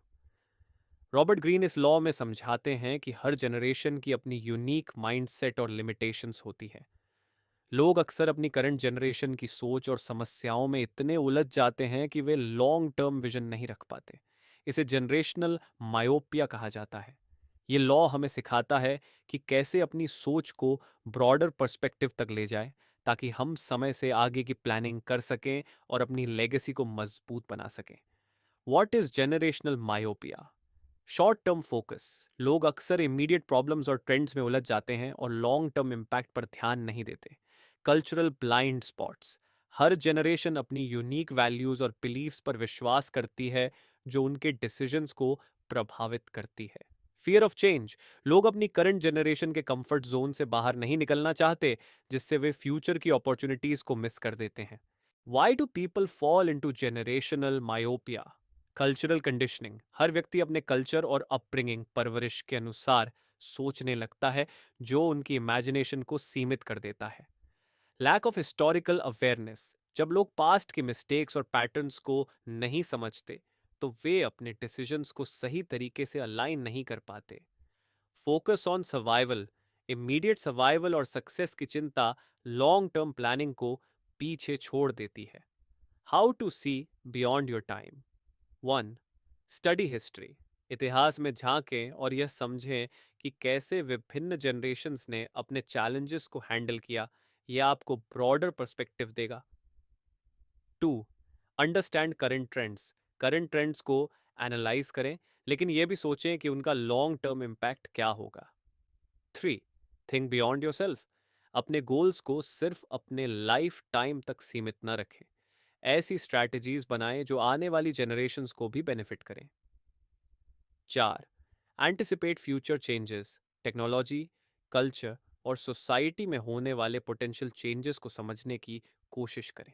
Robert Greene इस लॉ में समझाते हैं कि हर जनरेशन की अपनी यूनिक माइंडसेट और लिमिटेशंस होती है। लोग अक्सर अपनी करंट जनरेशन की सोच और समस्याओं में इतने उलझ जाते हैं कि वे लॉन्ग टर्म विजन नहीं रख पाते। इसे जनरेशनल मायोपिया कहा जाता है। ये लॉ हमें सिखाता है कि कैसे अपनी सोच को ब्रॉडर पर्सपेक्टिव तक ले जाए ताकि हम समय से आगे की प्लानिंग कर सकें और अपनी लेगेसी को मजबूत बना सकें। What is generational myopia? Short term focus, लोग अक्सर इमीडिएट प्रॉब्लम्स और ट्रेंड्स में उलझ जाते हैं और लॉन्ग टर्म इम्पैक्ट पर ध्यान नहीं देते। कल्चरल ब्लाइंड स्पॉट्स, हर जनरेशन अपनी यूनिक वैल्यूज और बिलीव्स पर विश्वास करती है जो उनके डिसीजंस को प्रभावित करती है। फियर ऑफ चेंज, लोग अपनी करंट जनरेशन के कंफर्ट जोन से बाहर नहीं निकलना चाहते जिससे वे फ्यूचर की अपॉर्चुनिटीज को मिस कर देते हैं। Why do people fall into generational myopia? Cultural conditioning, हर व्यक्ति अपने कल्चर और अपब्रिंगिंग परवरिश के अनुसार सोचने लगता है जो उनकी इमेजिनेशन को सीमित कर देता है। लैक ऑफ हिस्टोरिकल अवेयरनेस, जब लोग पास्ट के मिस्टेक्स और पैटर्न्स को नहीं समझते तो वे अपने डिसीजंस को सही तरीके से अलाइन नहीं कर पाते। Focus on survival, immediate survival और सक्सेस की चिंता लॉन्ग टर्म प्लानिंग को पीछे छोड़ देती है। How to see beyond your time? 1. Study history, इतिहास में झांकें और यह समझें कि कैसे विभिन्न जनरेशन्स ने अपने चैलेंजेस को हैंडल किया। यह आपको ब्रॉडर पर्सपेक्टिव देगा। 2. अंडरस्टैंड करंट ट्रेंड्स को एनालाइज करें लेकिन यह भी सोचें कि उनका लॉन्ग टर्म इम्पैक्ट क्या होगा। 3. थिंक बियॉन्ड योरसेल्फ, अपने गोल्स को सिर्फ अपने लाइफ टाइम तक सीमित न रखें। ऐसी स्ट्रैटेजीज बनाएं जो आने वाली जनरेशन्स को भी बेनिफिट करें। 4. Anticipate future changes, technology, culture और सोसाइटी में होने वाले पोटेंशियल चेंजेस को समझने की कोशिश करें।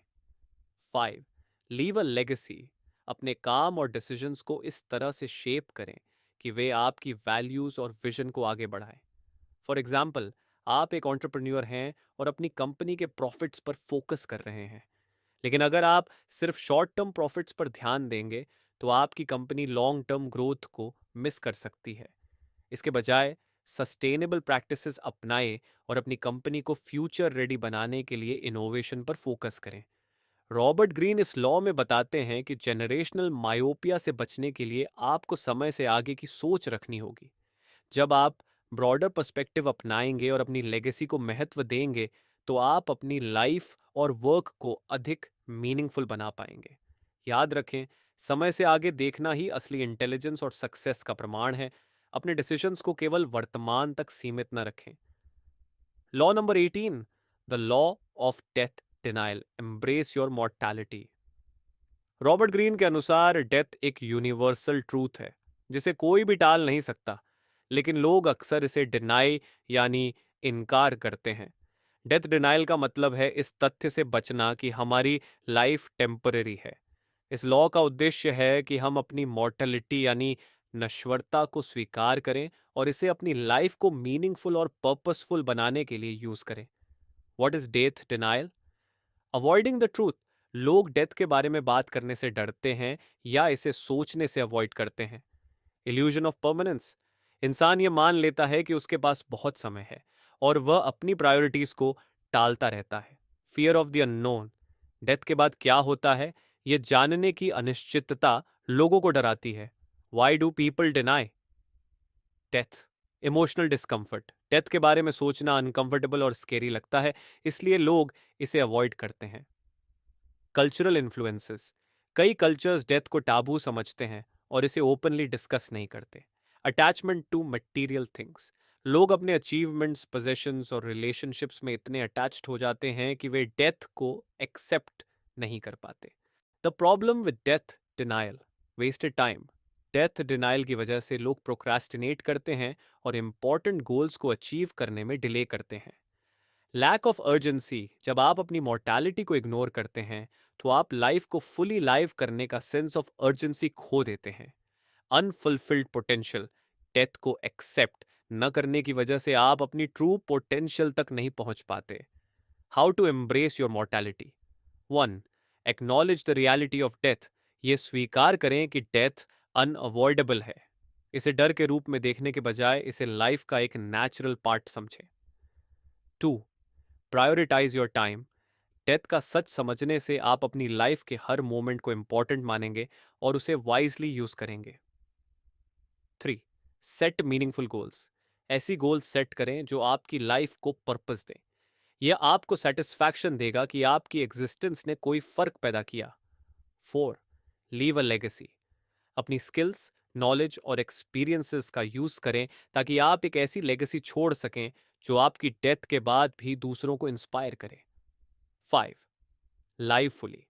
5. लीव अ लेगेसी, अपने काम और डिसीजंस को इस तरह से शेप करें कि वे आपकी वैल्यूज और विजन को आगे बढ़ाएं। फॉर एग्जाम्पल, आप एक एंटरप्रेन्योर हैं और अपनी कंपनी के प्रॉफिट्स पर फोकस कर रहे हैं, लेकिन अगर आप सिर्फ शॉर्ट टर्म प्रॉफिट्स पर ध्यान देंगे तो आपकी कंपनी लॉन्ग टर्म ग्रोथ को मिस कर सकती है। इसके बजाय सस्टेनेबल प्रैक्टिसेस अपनाएं और अपनी कंपनी को फ्यूचर रेडी बनाने के लिए इनोवेशन पर फोकस करें। रॉबर्ट ग्रीन इस लॉ में बताते हैं कि जनरेशनल मायोपिया से बचने के लिए आपको समय से आगे की सोच रखनी होगी। जब आप ब्रॉडर पर्सपेक्टिव अपनाएंगे और अपनी लेगेसी को महत्व देंगे तो आप अपनी लाइफ और वर्क को अधिक मीनिंगफुल बना पाएंगे। याद रखें, समय से आगे देखना ही असली इंटेलिजेंस और सक्सेस का प्रमाण है। अपने डिसीजंस को केवल वर्तमान तक सीमित न रखें। Law number 18, the law of death denial, embrace your mortality. Robert Greene के अनुसार डेथ एक यूनिवर्सल ट्रूथ है जिसे कोई भी टाल नहीं सकता, लेकिन लोग अक्सर इसे डिनाई यानी इनकार करते हैं। डेथ डिनाइल का मतलब है इस तथ्य से बचना कि हमारी लाइफ टेम्पररी है। इस लॉ का उद्देश्य है कि हम अपनी मॉर्टलिटी यानी नश्वरता को स्वीकार करें और इसे अपनी लाइफ को मीनिंगफुल और पर्पसफुल बनाने के लिए यूज करें। What is death denial? Avoiding the truth, लोग डेथ के बारे में बात करने से डरते हैं या इसे सोचने से अवॉइड करते हैं। Illusion of permanence. इंसान ये मान लेता है कि उसके पास बहुत समय है और वह अपनी प्रायोरिटीज को टालता रहता है। Fear of the unknown. Death के बाद क्या होता है, यह जानने की अनिश्चितता लोगों को डराती है। Y do people deny death? Emotional discomfort. Death के बारे में सोचना अनकंफर्टेबल और स्केरी लगता है, इसलिए लोग इसे अवॉइड करते हैं। Cultural influences. कई कल्चर्स डेथ को टाबू समझते हैं और इसे ओपनली डिस्कस नहीं करते। Attachment to material things. लोग अपने अचीवमेंट्स, पोजेशंस और रिलेशनशिप्स में इतने अटैच्ड हो जाते हैं कि वे डेथ को एक्सेप्ट नहीं कर पाते। The problem with death denial. Wasted time. Death denial की वजह से लोग प्रोक्रास्टिनेट करते हैं और इंपॉर्टेंट गोल्स को अचीव करने में डिले करते हैं। Lack of urgency. जब आप अपनी मॉर्टैलिटी को इग्नोर करते हैं तो आप लाइफ को फुली लाइव करने का सेंस ऑफ अर्जेंसी खो देते हैं। Unfulfilled potential. डेथ को एक्सेप्ट न करने की वजह से आप अपनी ट्रू पोटेंशियल तक नहीं पहुंच पाते। How to embrace your mortality. 1. Acknowledge the reality of death. ये स्वीकार करें कि डेथ अनअवॉइडेबल है। इसे डर के रूप में देखने के बजाय इसे लाइफ का एक नेचुरल पार्ट समझें। 2. Prioritise your time. डेथ का सच समझने से आप अपनी लाइफ के हर मोमेंट को इंपॉर्टेंट मानेंगे और उसे वाइजली यूज करेंगे। 3. Set meaningful goals. ऐसी गोल्स सेट करें जो आपकी लाइफ को पर्पस दें। यह आपको सेटिस्फैक्शन देगा कि आपकी एग्जिस्टेंस ने कोई फर्क पैदा किया। 4. Leave a legacy. अपनी स्किल्स, नॉलेज और एक्सपीरियंसेस का यूज करें ताकि आप एक ऐसी लेगेसी छोड़ सकें जो आपकी डेथ के बाद भी दूसरों को इंस्पायर करे। 5. Live fully.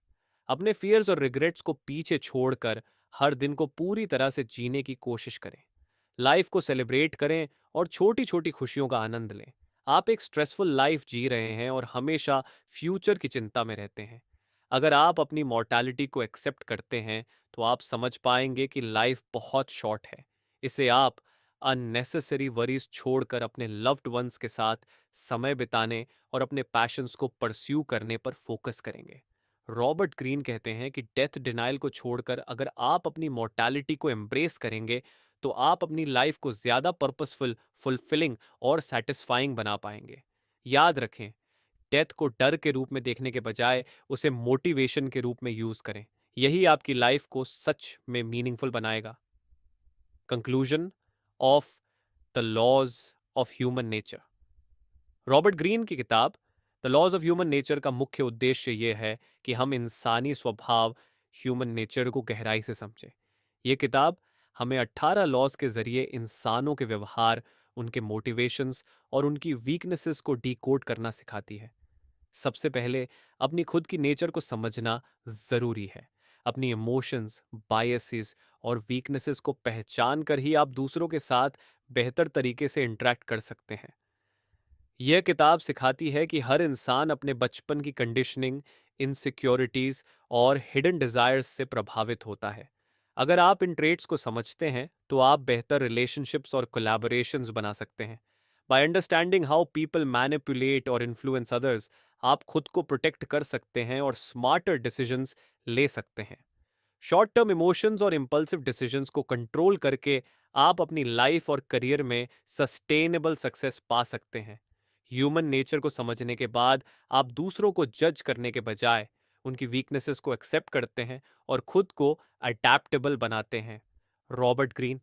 अपने फियर्स और रिग्रेट्स को पीछे छोड़कर हर दिन को पूरी तरह से जीने की कोशिश करें। लाइफ को सेलिब्रेट करें और छोटी छोटी खुशियों का आनंद लें। आप एक स्ट्रेसफुल लाइफ जी रहे हैं और हमेशा फ्यूचर की चिंता में रहते हैं। अगर आप अपनी मॉर्टैलिटी को एक्सेप्ट करते हैं तो आप समझ पाएंगे कि लाइफ बहुत शॉर्ट है। इसे आप अननेसेसरी वरीज छोड़कर अपने लव्ड वंस के साथ समय बिताने और अपने पैशंस को परस्यू करने पर फोकस करेंगे। रॉबर्ट ग्रीन कहते हैं कि डेथ डिनाइल को छोड़कर अगर आप अपनी मॉर्टैलिटी को एम्ब्रेस करेंगे तो आप अपनी लाइफ को ज्यादा पर्पसफुल, फुलफिलिंग और सेटिस्फाइंग बना पाएंगे। याद रखें, डेथ को डर के रूप में देखने के बजाय उसे मोटिवेशन के रूप में यूज करें। यही आपकी लाइफ को सच में मीनिंगफुल बनाएगा। Conclusion of the laws of human nature. Robert Greene की किताब the laws of human nature का मुख्य उद्देश्य यह है कि हम इंसानी स्वभाव, ह्यूमन नेचर को गहराई से समझें। यह किताब हमें 18 लॉज के जरिए इंसानों के व्यवहार, उनके मोटिवेशंस और उनकी वीकनेसेस को डीकोड करना सिखाती है। सबसे पहले अपनी खुद की नेचर को समझना जरूरी है। अपनी इमोशंस, बायसेस और वीकनेसेस को पहचान कर ही आप दूसरों के साथ बेहतर तरीके से इंटरेक्ट कर सकते हैं। यह किताब सिखाती है कि हर इंसान अपने बचपन की कंडीशनिंग, इनसिक्योरिटीज और हिडन डिजायर्स से प्रभावित होता है। अगर आप इन ट्रेट्स को समझते हैं तो आप बेहतर रिलेशनशिप्स और कोलैबोरेशंस बना सकते हैं। By understanding how people manipulate और इन्फ्लुएंस अदर्स, आप खुद को प्रोटेक्ट कर सकते हैं और स्मार्टर डिसीजंस ले सकते हैं। शॉर्ट टर्म इमोशंस और इंपल्सिव डिसीजंस को कंट्रोल करके आप अपनी लाइफ और करियर में सस्टेनेबल सक्सेस पा सकते हैं। ह्यूमन नेचर को समझने के बाद आप दूसरों को जज करने के बजाय उनकी वीकनेसेस को एक्सेप्ट करते हैं और खुद को अडेप्टेबल बनाते हैं। रॉबर्ट ग्रीन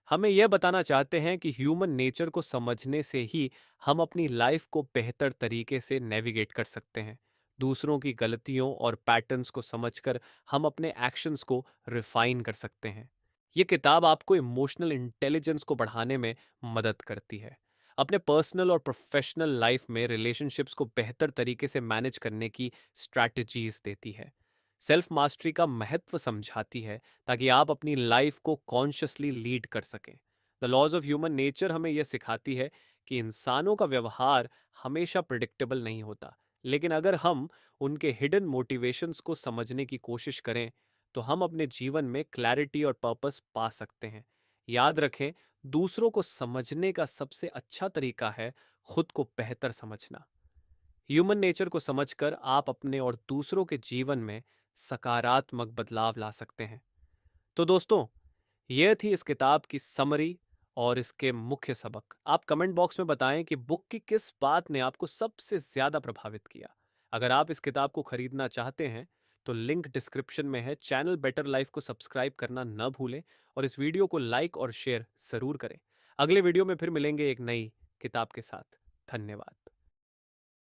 हमें यह बताना चाहते हैं कि ह्यूमन नेचर को समझने से ही हम अपनी लाइफ को बेहतर तरीके से नेविगेट कर सकते हैं। दूसरों की गलतियों और पैटर्न्स को समझकर हम अपने एक्शंस को रिफाइन कर सकते हैं। ये किताब आपको इमोशनल इंटेलिजेंस को बढ़ाने में मदद करती है। अपने पर्सनल और प्रोफेशनल लाइफ में रिलेशनशिप्स को बेहतर तरीके से मैनेज करने की स्ट्रैटेजीज देती है। सेल्फ मास्टरी का महत्व समझाती है ताकि आप अपनी लाइफ को कॉन्शियसली लीड कर सकें। The laws of human nature हमें यह सिखाती है कि इंसानों का व्यवहार हमेशा प्रिडिक्टेबल नहीं होता, लेकिन अगर हम उनके हिडन मोटिवेशंस को समझने की कोशिश करें तो हम अपने जीवन में क्लैरिटी और पर्पस पा सकते हैं। याद रखें, दूसरों को समझने का सबसे अच्छा तरीका है खुद को बेहतर समझना। ह्यूमन नेचर को समझकर आप अपने और दूसरों के जीवन में सकारात्मक बदलाव ला सकते हैं। तो दोस्तों, यह थी इस किताब की समरी और इसके मुख्य सबक। आप कमेंट बॉक्स में बताएं कि बुक की किस बात ने आपको सबसे ज्यादा प्रभावित किया। अगर आप इस किताब को खरीदना चाहते हैं तो लिंक डिस्क्रिप्शन में है। चैनल बेटर लाइफ को सब्सक्राइब करना न भूलें और इस वीडियो को लाइक और शेयर जरूर करें। अगले वीडियो में फिर मिलेंगे एक नई किताब के साथ। धन्यवाद।